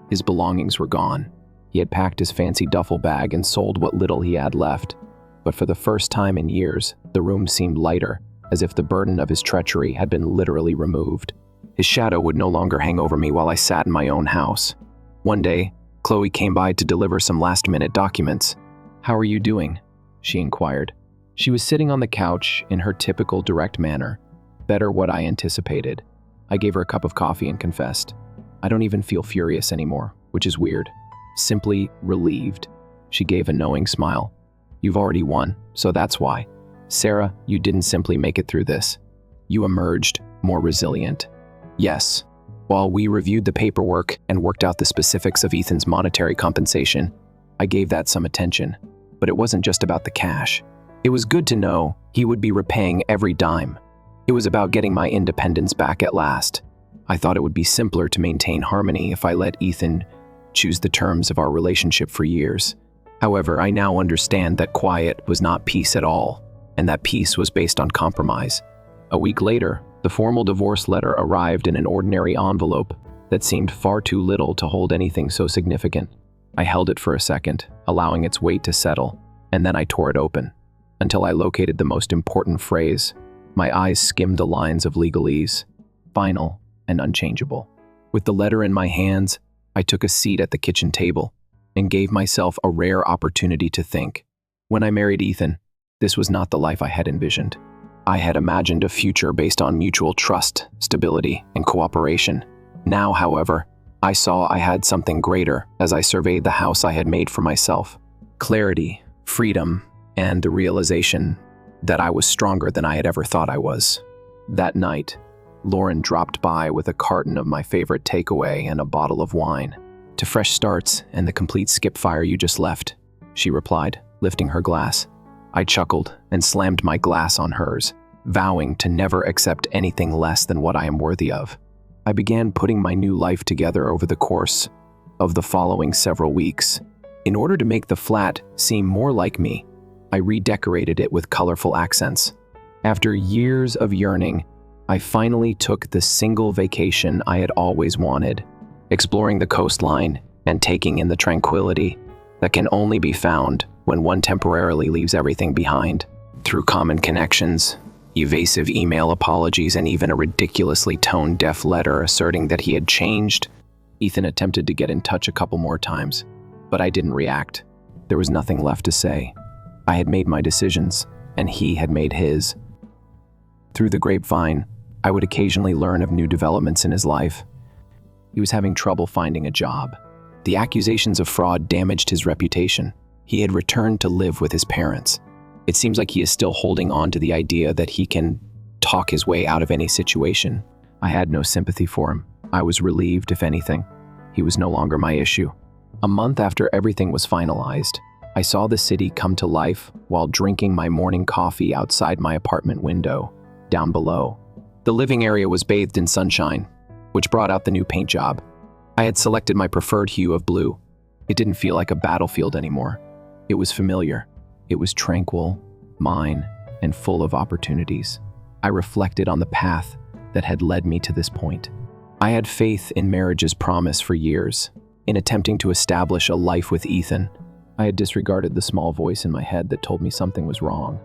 His belongings were gone. He had packed his fancy duffel bag and sold what little he had left. But for the first time in years, the room seemed lighter, as if the burden of his treachery had been literally removed. His shadow would no longer hang over me while I sat in my own house. One day, Chloe came by to deliver some last-minute documents. "How are you doing?" she inquired. She was sitting on the couch in her typical direct manner. Better what I anticipated. I gave her a cup of coffee and confessed. "I don't even feel furious anymore, which is weird. Simply relieved." She gave a knowing smile. "You've already won, so that's why. Sarah, you didn't simply make it through this. You emerged more resilient." Yes. While we reviewed the paperwork and worked out the specifics of Ethan's monetary compensation, I gave that some attention. But it wasn't just about the cash. It was good to know he would be repaying every dime. It was about getting my independence back at last. I thought it would be simpler to maintain harmony if I let Ethan choose the terms of our relationship for years. However, I now understand that quiet was not peace at all, and that peace was based on compromise. A week later, the formal divorce letter arrived in an ordinary envelope that seemed far too little to hold anything so significant. I held it for a second, allowing its weight to settle, and then I tore it open. Until I located the most important phrase, my eyes skimmed the lines of legalese, final and unchangeable. With the letter in my hands, I took a seat at the kitchen table and gave myself a rare opportunity to think. When I married Ethan, this was not the life I had envisioned. I had imagined a future based on mutual trust, stability, and cooperation. Now, however, I saw I had something greater as I surveyed the house I had made for myself. Clarity, freedom, and the realization that I was stronger than I had ever thought I was. That night, Lauren dropped by with a carton of my favorite takeaway and a bottle of wine. "To fresh starts and the complete skip fire you just left," she replied, lifting her glass. I chuckled and slammed my glass on hers, vowing to never accept anything less than what I am worthy of. I began putting my new life together over the course of the following several weeks. In order to make the flat seem more like me, I redecorated it with colorful accents. After years of yearning, I finally took the single vacation I had always wanted, exploring the coastline and taking in the tranquility that can only be found when one temporarily leaves everything behind. Through common connections, evasive email apologies, and even a ridiculously tone-deaf letter asserting that he had changed, Ethan attempted to get in touch a couple more times, but I didn't react. There was nothing left to say. I had made my decisions, and he had made his. Through the grapevine, I would occasionally learn of new developments in his life. He was having trouble finding a job. The accusations of fraud damaged his reputation. He had returned to live with his parents. It seems like he is still holding on to the idea that he can talk his way out of any situation. I had no sympathy for him. I was relieved, if anything. He was no longer my issue. A month after everything was finalized, I saw the city come to life while drinking my morning coffee outside my apartment window, down below. The living area was bathed in sunshine, which brought out the new paint job. I had selected my preferred hue of blue. It didn't feel like a battlefield anymore. It was familiar. It was tranquil, mine, and full of opportunities. I reflected on the path that had led me to this point. I had faith in marriage's promise for years. In attempting to establish a life with Ethan, I had disregarded the small voice in my head that told me something was wrong,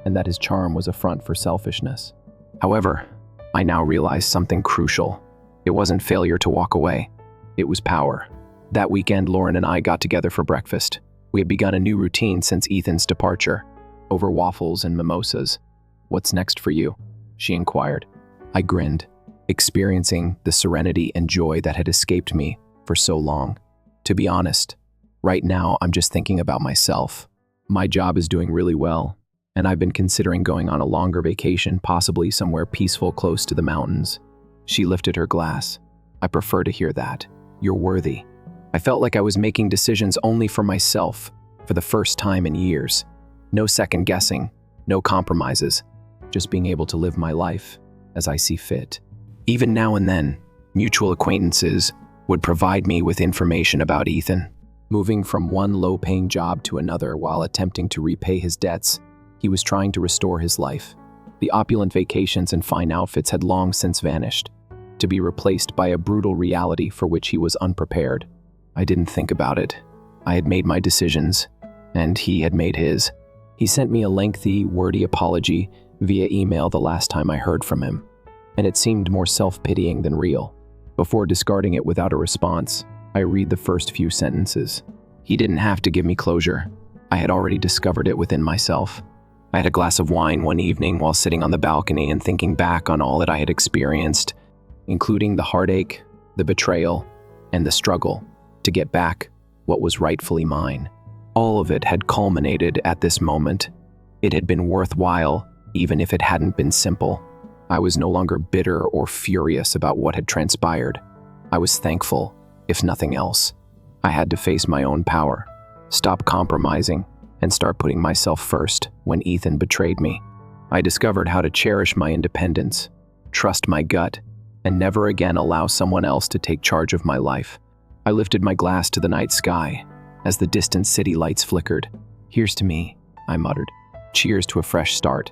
and that his charm was a front for selfishness. However, I now realized something crucial. It wasn't failure to walk away. It was power. That weekend, Lauren and I got together for breakfast. We had begun a new routine since Ethan's departure, over waffles and mimosas. "What's next for you?" she inquired. I grinned, experiencing the serenity and joy that had escaped me for so long. To be honest, right now I'm just thinking about myself. My job is doing really well, and I've been considering going on a longer vacation, possibly somewhere peaceful close to the mountains. She lifted her glass. "I prefer to hear that. You're worthy." I felt like I was making decisions only for myself for the first time in years. No second guessing, no compromises, just being able to live my life as I see fit. Even now and then, mutual acquaintances would provide me with information about Ethan. Moving from one low-paying job to another while attempting to repay his debts, he was trying to restore his life. The opulent vacations and fine outfits had long since vanished, to be replaced by a brutal reality for which he was unprepared. I didn't think about it. I had made my decisions, and he had made his. He sent me a lengthy, wordy apology via email the last time I heard from him, and it seemed more self-pitying than real. Before discarding it without a response, I read the first few sentences. He didn't have to give me closure. I had already discovered it within myself. I had a glass of wine one evening while sitting on the balcony and thinking back on all that I had experienced, including the heartache, the betrayal, and the struggle to get back what was rightfully mine. All of it had culminated at this moment. It had been worthwhile, even if it hadn't been simple. I was no longer bitter or furious about what had transpired. I was thankful, if nothing else. I had to face my own power, stop compromising, and start putting myself first when Ethan betrayed me. I discovered how to cherish my independence, trust my gut, and never again allow someone else to take charge of my life. I lifted my glass to the night sky as the distant city lights flickered. "Here's to me," I muttered. "Cheers to a fresh start."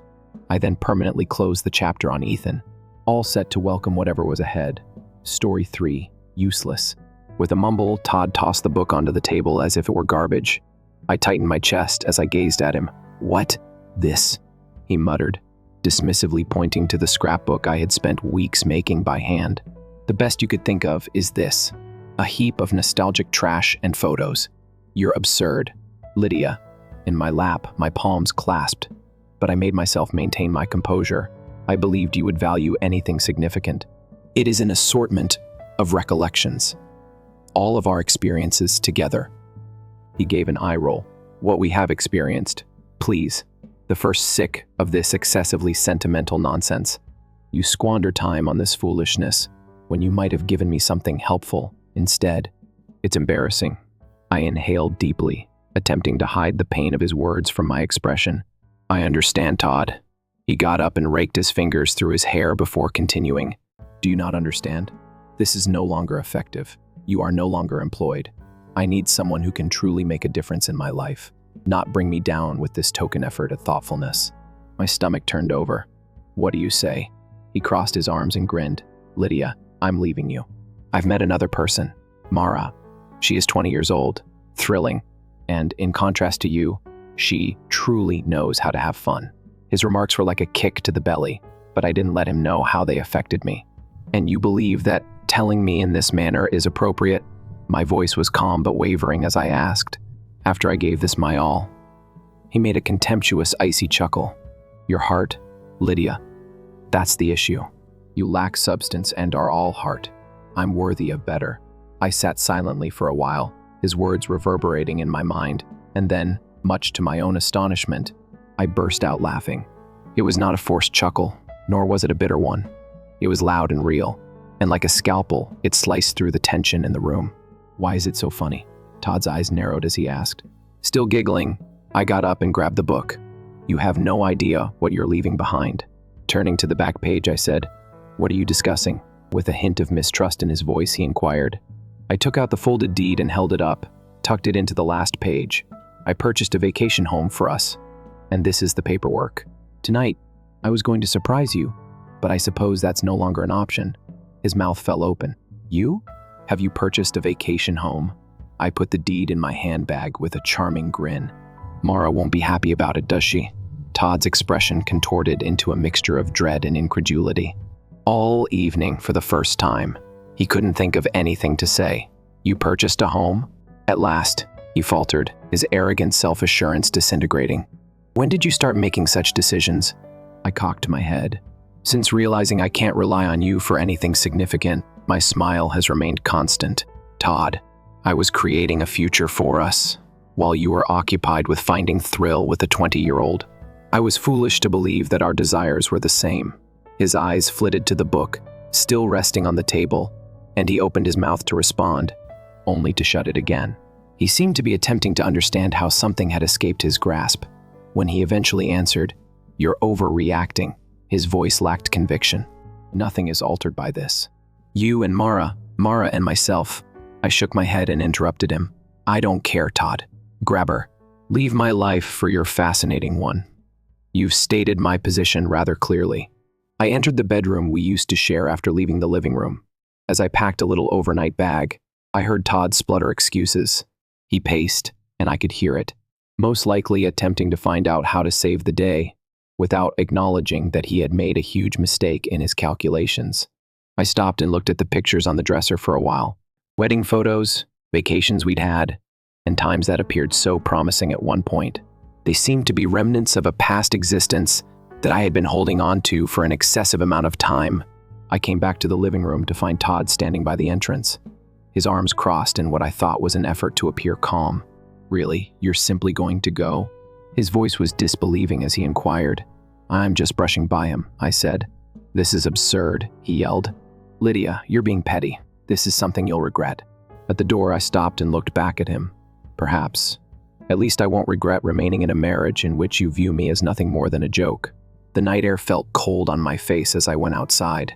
I then permanently closed the chapter on Ethan, all set to welcome whatever was ahead. Story 3, Useless. With a mumble, Todd tossed the book onto the table as if it were garbage. I tightened my chest as I gazed at him. "What? This?" he muttered, dismissively pointing to the scrapbook I had spent weeks making by hand. "The best you could think of is this. A heap of nostalgic trash and photos. You're absurd. Lydia." In my lap, my palms clasped, but I made myself maintain my composure. I believed you would value anything significant. "It is an assortment of recollections. All of our experiences together." He gave an eye roll. "What we have experienced. Please. The first sick of this excessively sentimental nonsense. You squander time on this foolishness when you might have given me something helpful instead. It's embarrassing." I inhaled deeply, attempting to hide the pain of his words from my expression. "I understand, Todd." He got up and raked his fingers through his hair before continuing. "Do you not understand? This is no longer effective. You are no longer employed. I need someone who can truly make a difference in my life, not bring me down with this token effort at thoughtfulness." My stomach turned over. "What do you say?" He crossed his arms and grinned. "Lydia, I'm leaving you. I've met another person, Mara. She is 20 years old, thrilling, and in contrast to you, she truly knows how to have fun." His remarks were like a kick to the belly, but I didn't let him know how they affected me. "And you believe that telling me in this manner is appropriate?" My voice was calm but wavering as I asked, after I gave this my all. He made a contemptuous, icy chuckle. "Your heart, Lydia. That's the issue. You lack substance and are all heart. I'm worthy of better." I sat silently for a while, his words reverberating in my mind, and then, much to my own astonishment, I burst out laughing. It was not a forced chuckle, nor was it a bitter one. It was loud and real, and like a scalpel, it sliced through the tension in the room. "Why is it so funny?" Todd's eyes narrowed as he asked. Still giggling, I got up and grabbed the book. "You have no idea what you're leaving behind." Turning to the back page, I said, "What are you discussing?" With a hint of mistrust in his voice, he inquired. I took out the folded deed and held it up, tucked it into the last page. "I purchased a vacation home for us, and this is the paperwork. Tonight, I was going to surprise you, but I suppose that's no longer an option." His mouth fell open. "You? Have you purchased a vacation home?" I put the deed in my handbag with a charming grin. "Mara won't be happy about it, does she?" Todd's expression contorted into a mixture of dread and incredulity. All evening, for the first time, he couldn't think of anything to say. "You purchased a home?" At last, he faltered, his arrogant self-assurance disintegrating. "When did you start making such decisions?" I cocked my head. "Since realizing I can't rely on you for anything significant, my smile has remained constant. Todd, I was creating a future for us, while you were occupied with finding thrill with a 20-year-old. I was foolish to believe that our desires were the same." His eyes flitted to the book, still resting on the table, and he opened his mouth to respond, only to shut it again. He seemed to be attempting to understand how something had escaped his grasp. When he eventually answered, "You're overreacting," his voice lacked conviction. "Nothing is altered by this. You and Mara and myself, I shook my head and interrupted him. I don't care, Todd. Grab her. Leave my life for your fascinating one. You've stated my position rather clearly. I entered the bedroom we used to share after leaving the living room. As I packed a little overnight bag, I heard Todd splutter excuses. He paced, and I could hear it, most likely attempting to find out how to save the day, without acknowledging that he had made a huge mistake in his calculations. I stopped and looked at the pictures on the dresser for a while. Wedding photos, vacations we'd had, and times that appeared so promising at one point. They seemed to be remnants of a past existence that I had been holding on to for an excessive amount of time. I came back to the living room to find Todd standing by the entrance, his arms crossed in what I thought was an effort to appear calm. Really, you're simply going to go? His voice was disbelieving as he inquired. I'm just brushing by him, I said. This is absurd, he yelled. Lydia, you're being petty. This is something you'll regret. At the door, I stopped and looked back at him. Perhaps. At least I won't regret remaining in a marriage in which you view me as nothing more than a joke. The night air felt cold on my face as I went outside.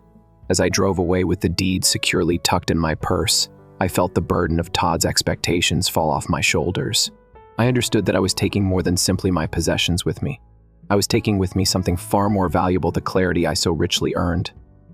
As I drove away with the deed securely tucked in my purse, I felt the burden of Todd's expectations fall off my shoulders. I understood that I was taking more than simply my possessions with me. I was taking with me something far more valuable, the clarity I so richly earned.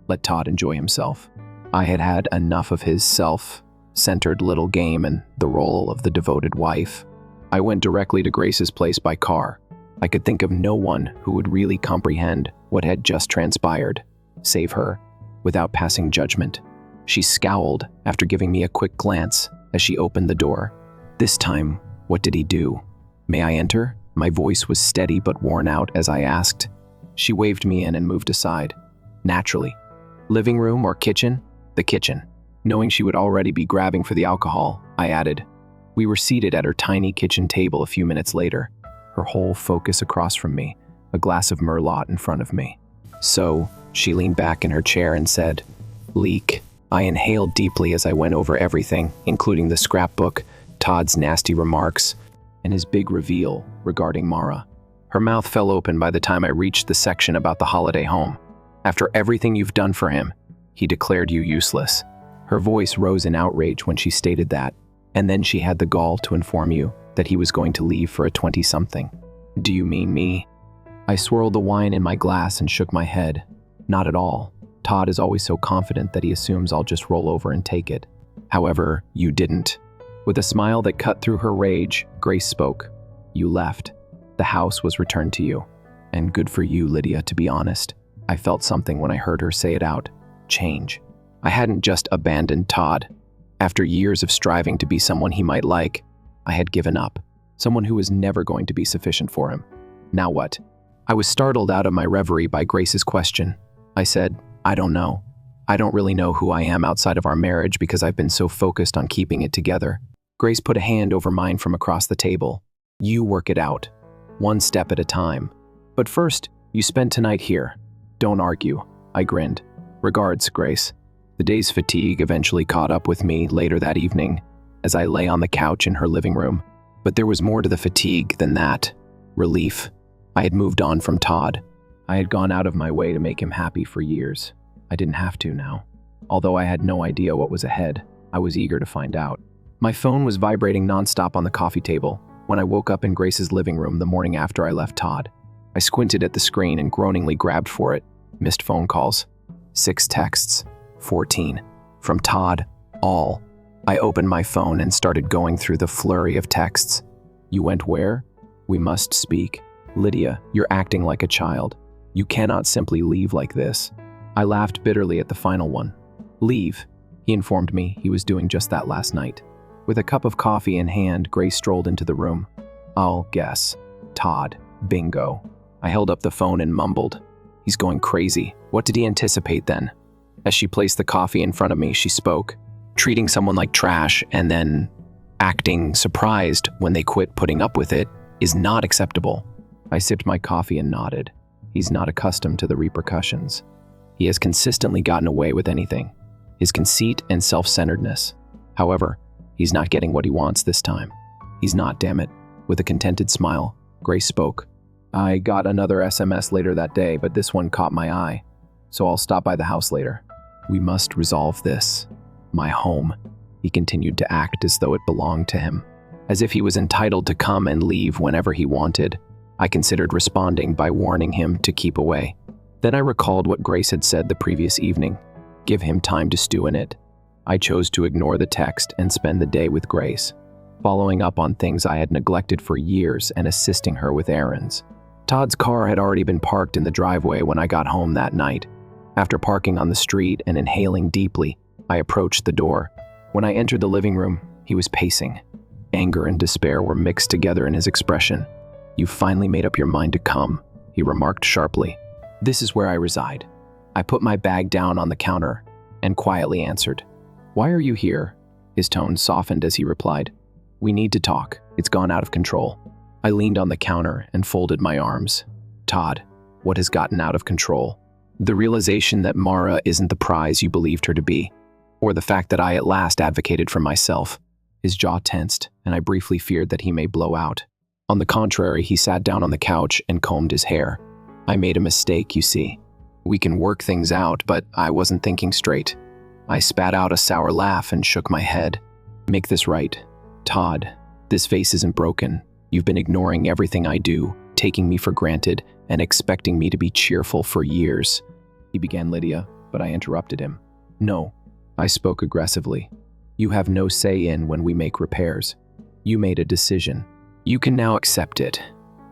Let Todd enjoy himself. I had had enough of his self-centered little game and the role of the devoted wife. I went directly to Grace's place by car. I could think of no one who would really comprehend what had just transpired, save her, without passing judgment. She scowled after giving me a quick glance as she opened the door. This time, what did he do? May I enter? My voice was steady but worn out as I asked. She waved me in and moved aside. Naturally. Living room or kitchen? The kitchen. Knowing she would already be grabbing for the alcohol, I added. We were seated at her tiny kitchen table a few minutes later, her whole focus across from me, a glass of Merlot in front of me. So, she leaned back in her chair and said, Leak. I inhaled deeply as I went over everything, including the scrapbook, Todd's nasty remarks, and his big reveal regarding Mara. Her mouth fell open by the time I reached the section about the holiday home. After everything you've done for him, he declared you useless. Her voice rose in outrage when she stated that, and then she had the gall to inform you that he was going to leave for a 20-something. Do you mean me? I swirled the wine in my glass and shook my head. Not at all. Todd is always so confident that he assumes I'll just roll over and take it. However, you didn't. With a smile that cut through her rage, Grace spoke. You left. The house was returned to you. And good for you, Lydia, to be honest. I felt something when I heard her say it out. Change. I hadn't just abandoned Todd. After years of striving to be someone he might like, I had given up. Someone who was never going to be sufficient for him. Now what? I was startled out of my reverie by Grace's question. I said, I don't know. I don't really know who I am outside of our marriage because I've been so focused on keeping it together. Grace put a hand over mine from across the table. You work it out, one step at a time. But first, you spend tonight here. Don't argue. I grinned. Regards, Grace. The day's fatigue eventually caught up with me later that evening as I lay on the couch in her living room. But there was more to the fatigue than that. Relief. I had moved on from Todd. I had gone out of my way to make him happy for years. I didn't have to now. Although I had no idea what was ahead, I was eager to find out. My phone was vibrating nonstop on the coffee table when I woke up in Grace's living room the morning after I left Todd. I squinted at the screen and groaningly grabbed for it. Missed phone calls. 6 texts. 14. From Todd. All. I opened my phone and started going through the flurry of texts. You went where? We must speak. Lydia, you're acting like a child. You cannot simply leave like this. I laughed bitterly at the final one. Leave. He informed me he was doing just that last night. With a cup of coffee in hand, Grace strolled into the room. I'll guess. Todd. Bingo. I held up the phone and mumbled. He's going crazy. What did he anticipate then? As she placed the coffee in front of me, she spoke. Treating someone like trash and then acting surprised when they quit putting up with it is not acceptable. I sipped my coffee and nodded. He's not accustomed to the repercussions. He has consistently gotten away with anything. His conceit and self-centeredness. However, he's not getting what he wants this time. He's not, damn it. With a contented smile, Grace spoke. I got another SMS later that day, but this one caught my eye. So I'll stop by the house later. We must resolve this. My home. He continued to act as though it belonged to him, as if he was entitled to come and leave whenever he wanted. I considered responding by warning him to keep away. Then I recalled what Grace had said the previous evening. Give him time to stew in it. I chose to ignore the text and spend the day with Grace, following up on things I had neglected for years and assisting her with errands. Todd's car had already been parked in the driveway when I got home that night. After parking on the street and inhaling deeply, I approached the door. When I entered the living room, he was pacing. Anger and despair were mixed together in his expression. "You've finally made up your mind to come," he remarked sharply. "This is where I reside." I put my bag down on the counter and quietly answered, "Why are you here?" His tone softened as he replied, "We need to talk. It's gone out of control." I leaned on the counter and folded my arms. "Todd, what has gotten out of control?" The realization that Mara isn't the prize you believed her to be, or the fact that I at last advocated for myself. His jaw tensed, and I briefly feared that he may blow out. On the contrary, he sat down on the couch and combed his hair. "I made a mistake, you see. We can work things out, but I wasn't thinking straight." I spat out a sour laugh and shook my head. "Make this right. Todd, this vase isn't broken. You've been ignoring everything I do, taking me for granted, and expecting me to be cheerful for years." He began Lydia, but I interrupted him. "No," I spoke aggressively. "You have no say in when we make repairs. You made a decision. You can now accept it."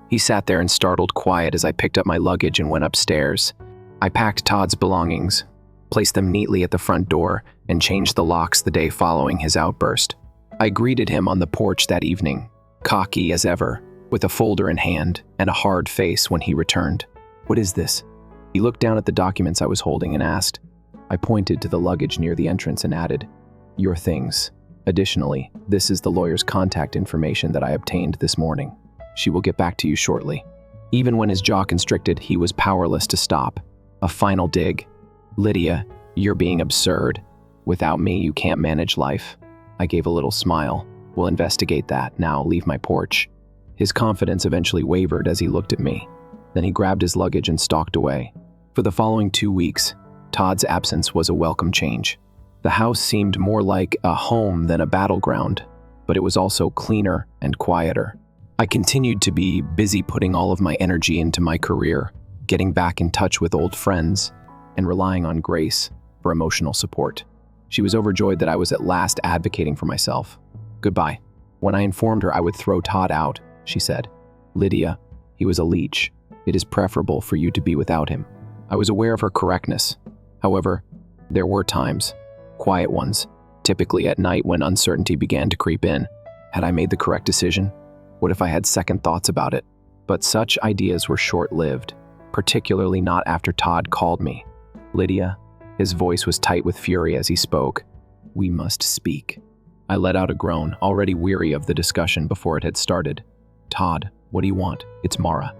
He sat there in startled quiet as I picked up my luggage and went upstairs. I packed Todd's belongings, placed them neatly at the front door, and changed the locks the day following his outburst. I greeted him on the porch that evening, cocky as ever, with a folder in hand and a hard face when he returned. "What is this?" He looked down at the documents I was holding and asked. I pointed to the luggage near the entrance and added, "Your things. Additionally, this is the lawyer's contact information that I obtained this morning. She will get back to you shortly." Even when his jaw constricted, he was powerless to stop. A final dig. "Lydia, you're being absurd. Without me, you can't manage life." I gave a little smile. "We'll investigate that. Now leave my porch." His confidence eventually wavered as he looked at me. Then he grabbed his luggage and stalked away. For the following 2 weeks, Todd's absence was a welcome change. The house seemed more like a home than a battleground, but it was also cleaner and quieter. I continued to be busy putting all of my energy into my career, getting back in touch with old friends, and relying on Grace for emotional support. She was overjoyed that I was at last advocating for myself. "Goodbye." When I informed her I would throw Todd out, she said, "Lydia, he was a leech. It is preferable for you to be without him." I was aware of her correctness. However, there were times, quiet ones, typically at night when uncertainty began to creep in. Had I made the correct decision? What if I had second thoughts about it? But such ideas were short-lived, particularly not after Todd called me. "Lydia," his voice was tight with fury as he spoke, "we must speak." I let out a groan, already weary of the discussion before it had started. "Todd, what do you want? It's Mara."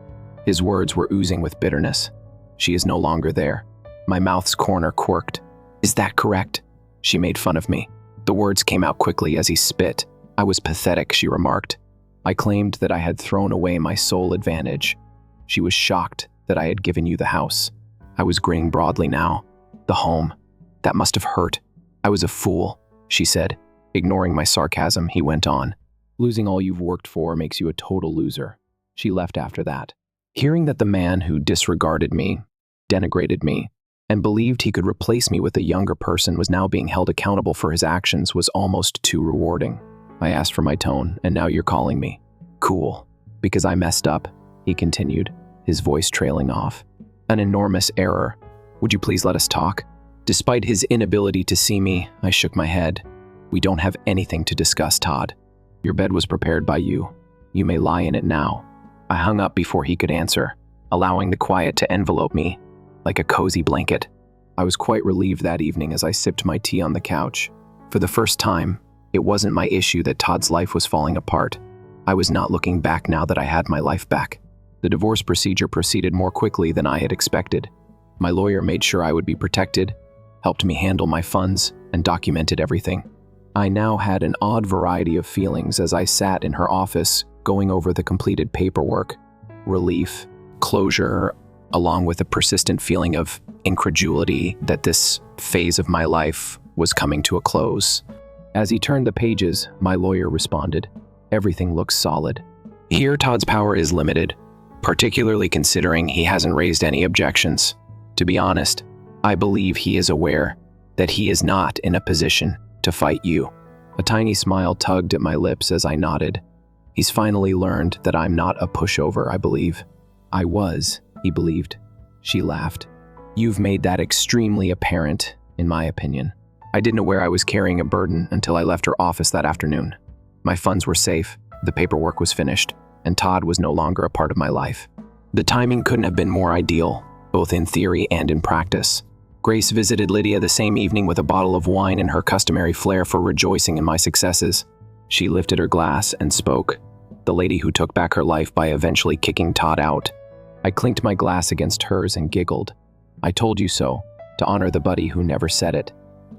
His words were oozing with bitterness. "She is no longer there." My mouth's corner quirked. "Is that correct?" She made fun of me. The words came out quickly as he spit. "I was pathetic," she remarked. I claimed that I had thrown away my sole advantage. She was shocked that I had given you the house. I was grinning broadly now. "The home. That must have hurt." "I was a fool," she said. Ignoring my sarcasm, he went on. "Losing all you've worked for makes you a total loser." She left after that. Hearing that the man who disregarded me, denigrated me, and believed he could replace me with a younger person was now being held accountable for his actions was almost too rewarding. I asked for my tone, and now you're calling me. "Cool. Because I messed up," he continued, his voice trailing off. "An enormous error. Would you please let us talk?" Despite his inability to see me, I shook my head. "We don't have anything to discuss, Todd. Your bed was prepared by you. You may lie in it now." I hung up before he could answer, allowing the quiet to envelope me like a cozy blanket. I was quite relieved that evening as I sipped my tea on the couch. For the first time, it wasn't my issue that Todd's life was falling apart. I was not looking back now that I had my life back. The divorce procedure proceeded more quickly than I had expected. My lawyer made sure I would be protected, helped me handle my funds, and documented everything. I now had an odd variety of feelings as I sat in her office going over the completed paperwork. Relief, closure, along with a persistent feeling of incredulity that this phase of my life was coming to a close. As he turned the pages, my lawyer responded, "Everything looks solid." Here, Todd's power is limited, particularly considering he hasn't raised any objections. To be honest, I believe he is aware that he is not in a position to fight you. A tiny smile tugged at my lips as I nodded. He's finally learned that I'm not a pushover, I believe. I was, he believed. She laughed. You've made that extremely apparent, in my opinion. I didn't know where I was carrying a burden until I left her office that afternoon. My funds were safe, the paperwork was finished, and Todd was no longer a part of my life. The timing couldn't have been more ideal, both in theory and in practice. Grace visited Lydia the same evening with a bottle of wine and her customary flair for rejoicing in my successes. She lifted her glass and spoke, the lady who took back her life by eventually kicking Todd out. I clinked my glass against hers and giggled. I told you so, to honor the buddy who never said it.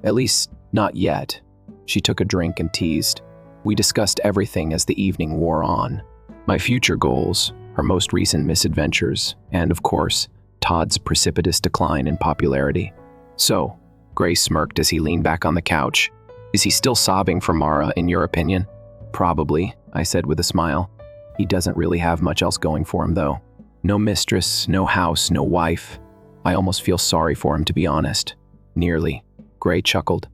At least, not yet. She took a drink and teased. We discussed everything as the evening wore on. My future goals, her most recent misadventures, and of course, Todd's precipitous decline in popularity. So, Grace smirked as he leaned back on the couch. Is he still sobbing for Mara, in your opinion? Probably, I said with a smile. He doesn't really have much else going for him, though. No mistress, no house, no wife. I almost feel sorry for him, to be honest. Nearly. Gray chuckled.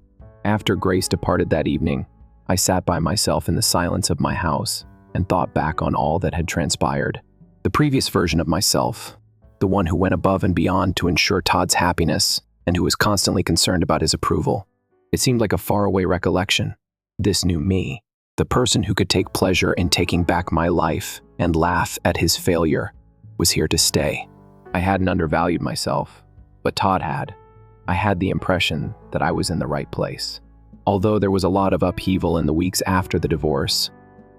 After Grace departed that evening, I sat by myself in the silence of my house and thought back on all that had transpired. The previous version of myself, the one who went above and beyond to ensure Todd's happiness and who was constantly concerned about his approval. It seemed like a faraway recollection. This new me, the person who could take pleasure in taking back my life and laugh at his failure, was here to stay. I hadn't undervalued myself, but Todd had. I had the impression that I was in the right place. Although there was a lot of upheaval in the weeks after the divorce,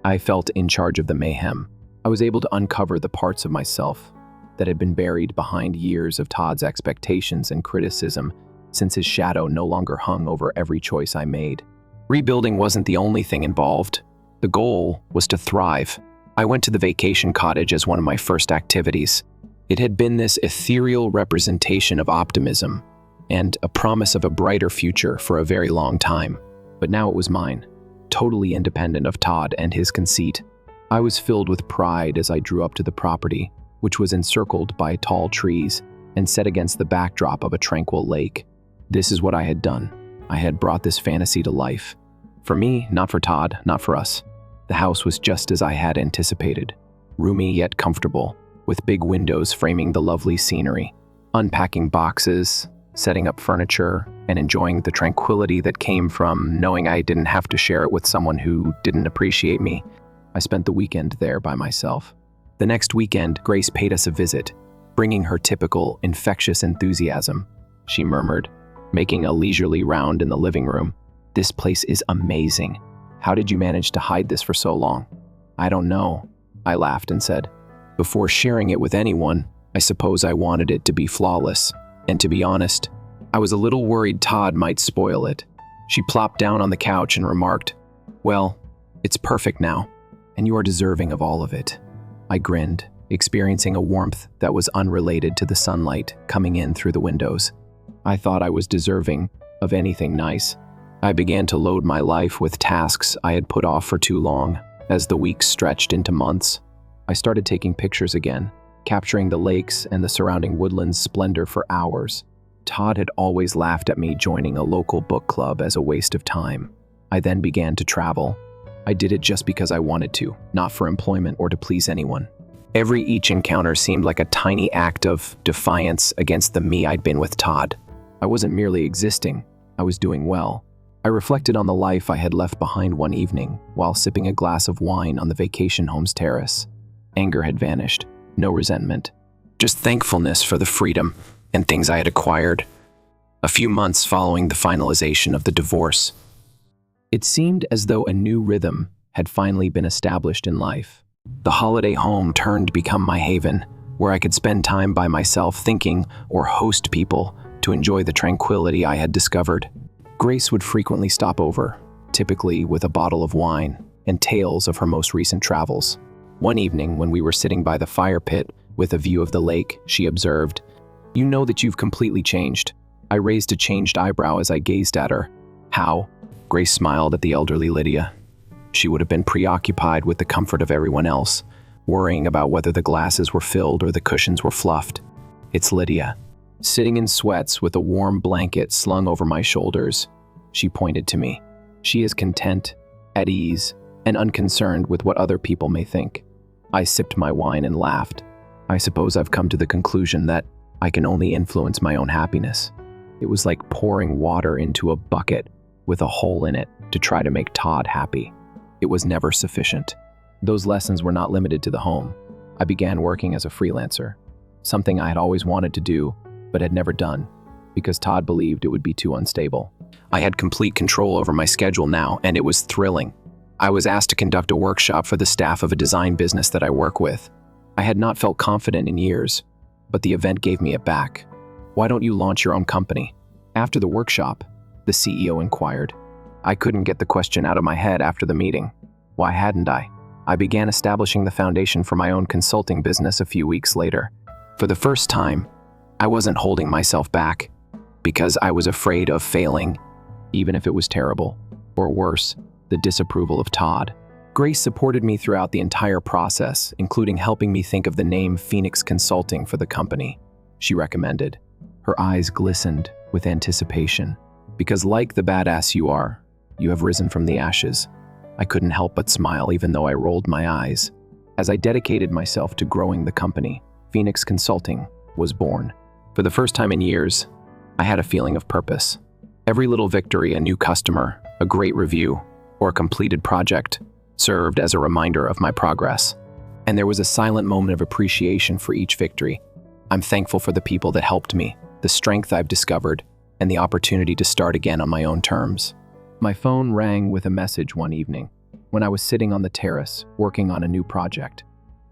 I felt in charge of the mayhem. I was able to uncover the parts of myself that had been buried behind years of Todd's expectations and criticism, since his shadow no longer hung over every choice I made. Rebuilding wasn't the only thing involved. The goal was to thrive. I went to the vacation cottage as one of my first activities. It had been this ethereal representation of optimism and a promise of a brighter future for a very long time. But now it was mine, totally independent of Todd and his conceit. I was filled with pride as I drew up to the property, which was encircled by tall trees and set against the backdrop of a tranquil lake. This is what I had done. I had brought this fantasy to life. For me, not for Todd, not for us. The house was just as I had anticipated, roomy yet comfortable, with big windows framing the lovely scenery. Unpacking boxes, setting up furniture, and enjoying the tranquility that came from knowing I didn't have to share it with someone who didn't appreciate me. I spent the weekend there by myself. The next weekend, Grace paid us a visit, bringing her typical infectious enthusiasm. She murmured, making a leisurely round in the living room. This place is amazing. How did you manage to hide this for so long? I don't know, I laughed and said. Before sharing it with anyone, I suppose I wanted it to be flawless. And to be honest, I was a little worried Todd might spoil it. She plopped down on the couch and remarked, "Well, it's perfect now, and you are deserving of all of it." I grinned, experiencing a warmth that was unrelated to the sunlight coming in through the windows. I thought I was deserving of anything nice. I began to load my life with tasks I had put off for too long. As the weeks stretched into months, I started taking pictures again, capturing the lakes and the surrounding woodlands' splendor for hours. Todd had always laughed at me joining a local book club as a waste of time. I then began to travel. I did it just because I wanted to, not for employment or to please anyone. Each encounter seemed like a tiny act of defiance against the me I'd been with Todd. I wasn't merely existing, I was doing well. I reflected on the life I had left behind one evening while sipping a glass of wine on the vacation home's terrace. Anger had vanished, no resentment, just thankfulness for the freedom and things I had acquired. A few months following the finalization of the divorce, it seemed as though a new rhythm had finally been established in life. The holiday home turned to become my haven, where I could spend time by myself thinking or host people to enjoy the tranquility I had discovered. Grace would frequently stop over, typically with a bottle of wine and tales of her most recent travels. One evening, when we were sitting by the fire pit with a view of the lake, she observed, "You know that you've completely changed." I raised a changed eyebrow as I gazed at her. "How?" Grace smiled at the elderly Lydia. She would have been preoccupied with the comfort of everyone else, worrying about whether the glasses were filled or the cushions were fluffed. It's Lydia. Sitting in sweats with a warm blanket slung over my shoulders, she pointed to me. She is content, at ease, and unconcerned with what other people may think. I sipped my wine and laughed. I suppose I've come to the conclusion that I can only influence my own happiness. It was like pouring water into a bucket with a hole in it to try to make Todd happy. It was never sufficient. Those lessons were not limited to the home. I began working as a freelancer, something I had always wanted to do, but had never done, because Todd believed it would be too unstable. I had complete control over my schedule now, and it was thrilling. I was asked to conduct a workshop for the staff of a design business that I work with. I had not felt confident in years, but the event gave me it back. Why don't you launch your own company? After the workshop, the CEO inquired. I couldn't get the question out of my head after the meeting. Why hadn't I? I began establishing the foundation for my own consulting business a few weeks later. For the first time, I wasn't holding myself back because I was afraid of failing, even if it was terrible, or worse, the disapproval of Todd. Grace supported me throughout the entire process, including helping me think of the name Phoenix Consulting for the company. She recommended. Her eyes glistened with anticipation, because like the badass you are, you have risen from the ashes. I couldn't help but smile even though I rolled my eyes. As I dedicated myself to growing the company, Phoenix Consulting was born. For the first time in years, I had a feeling of purpose. Every little victory, a new customer, a great review, or a completed project served as a reminder of my progress. And there was a silent moment of appreciation for each victory. I'm thankful for the people that helped me, the strength I've discovered, and the opportunity to start again on my own terms. My phone rang with a message one evening when I was sitting on the terrace working on a new project.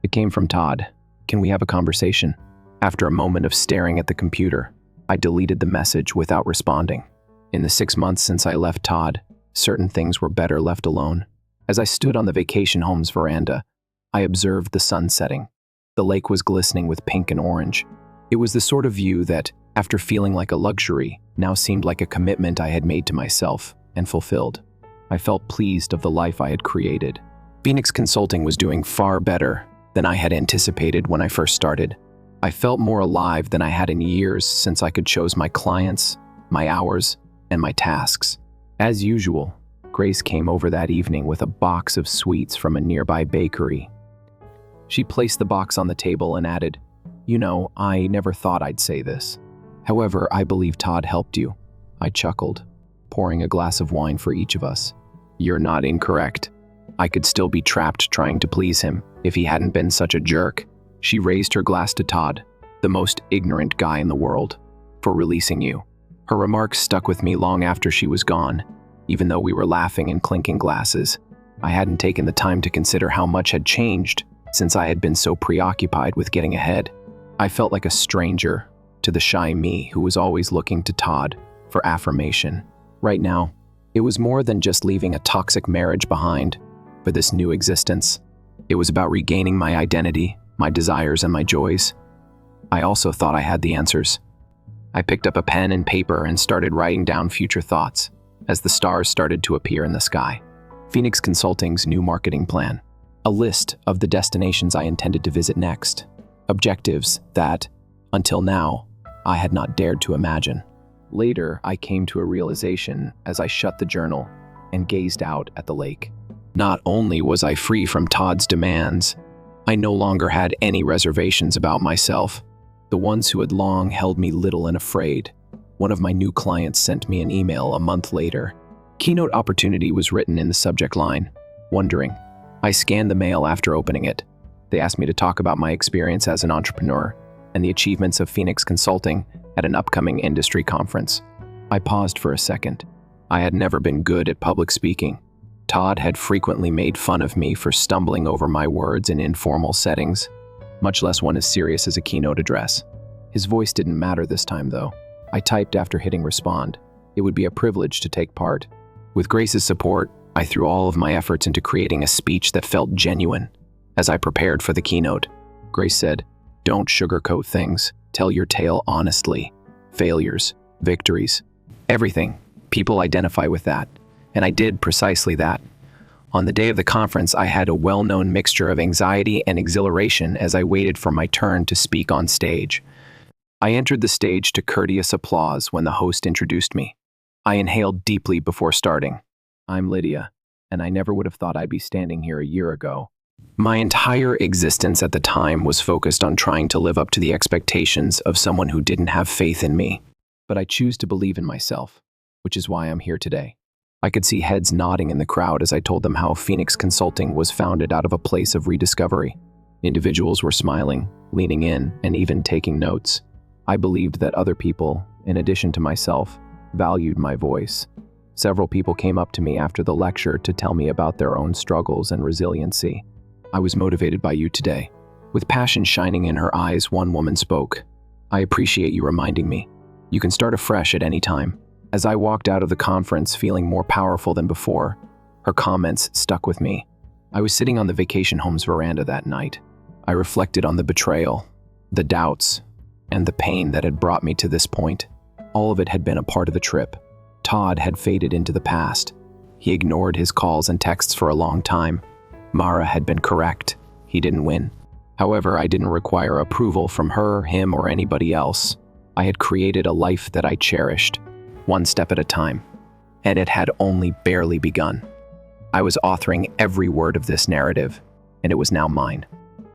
It came from Todd. Can we have a conversation? After a moment of staring at the computer, I deleted the message without responding. In the 6 months since I left Todd, certain things were better left alone. As I stood on the vacation home's veranda, I observed the sun setting. The lake was glistening with pink and orange. It was the sort of view that, after feeling like a luxury, now seemed like a commitment I had made to myself and fulfilled. I felt pleased of the life I had created. Phoenix Consulting was doing far better than I had anticipated when I first started. I felt more alive than I had in years since I could choose my clients, my hours, and my tasks. As usual, Grace came over that evening with a box of sweets from a nearby bakery. She placed the box on the table and added, "You know, I never thought I'd say this. However, I believe Todd helped you." I chuckled, pouring a glass of wine for each of us. "You're not incorrect. I could still be trapped trying to please him if he hadn't been such a jerk." She raised her glass to Todd, the most ignorant guy in the world, "for releasing you." Her remarks stuck with me long after she was gone, even though we were laughing and clinking glasses. I hadn't taken the time to consider how much had changed since I had been so preoccupied with getting ahead. I felt like a stranger to the shy me who was always looking to Todd for affirmation. Right now, it was more than just leaving a toxic marriage behind for this new existence. It was about regaining my identity, my desires, and my joys. I also thought I had the answers. I picked up a pen and paper and started writing down future thoughts as the stars started to appear in the sky. Phoenix Consulting's new marketing plan. A list of the destinations I intended to visit next. Objectives that, until now, I had not dared to imagine. Later, I came to a realization as I shut the journal and gazed out at the lake. Not only was I free from Todd's demands, I no longer had any reservations about myself. The ones who had long held me little and afraid. One of my new clients sent me an email a month later. Keynote opportunity was written in the subject line. Wondering. I scanned the mail after opening it. They asked me to talk about my experience as an entrepreneur and the achievements of Phoenix Consulting at an upcoming industry conference. I paused for a second. I had never been good at public speaking. Todd had frequently made fun of me for stumbling over my words in informal settings, much less one as serious as a keynote address. His voice didn't matter this time, though. I typed after hitting respond. It would be a privilege to take part. With Grace's support, I threw all of my efforts into creating a speech that felt genuine. As I prepared for the keynote, Grace said, "Don't sugarcoat things. Tell your tale honestly. Failures, victories, everything. People identify with that. And I did precisely that. On the day of the conference, I had a well-known mixture of anxiety and exhilaration as I waited for my turn to speak on stage. I entered the stage to courteous applause when the host introduced me. I inhaled deeply before starting. I'm Lydia, and I never would have thought I'd be standing here a year ago. My entire existence at the time was focused on trying to live up to the expectations of someone who didn't have faith in me. But I choose to believe in myself, which is why I'm here today. I could see heads nodding in the crowd as I told them how Phoenix Consulting was founded out of a place of rediscovery. Individuals were smiling, leaning in, and even taking notes. I believed that other people, in addition to myself, valued my voice. Several people came up to me after the lecture to tell me about their own struggles and resiliency. I was motivated by you today. With passion shining in her eyes, one woman spoke. I appreciate you reminding me. You can start afresh at any time. As I walked out of the conference feeling more powerful than before, her comments stuck with me. I was sitting on the vacation home's veranda that night. I reflected on the betrayal, the doubts, and the pain that had brought me to this point. All of it had been a part of the trip. Todd had faded into the past. He ignored his calls and texts for a long time. Mara had been correct. He didn't win. However, I didn't require approval from her, him, or anybody else. I had created a life that I cherished, one step at a time, and it had only barely begun. I was authoring every word of this narrative, and it was now mine.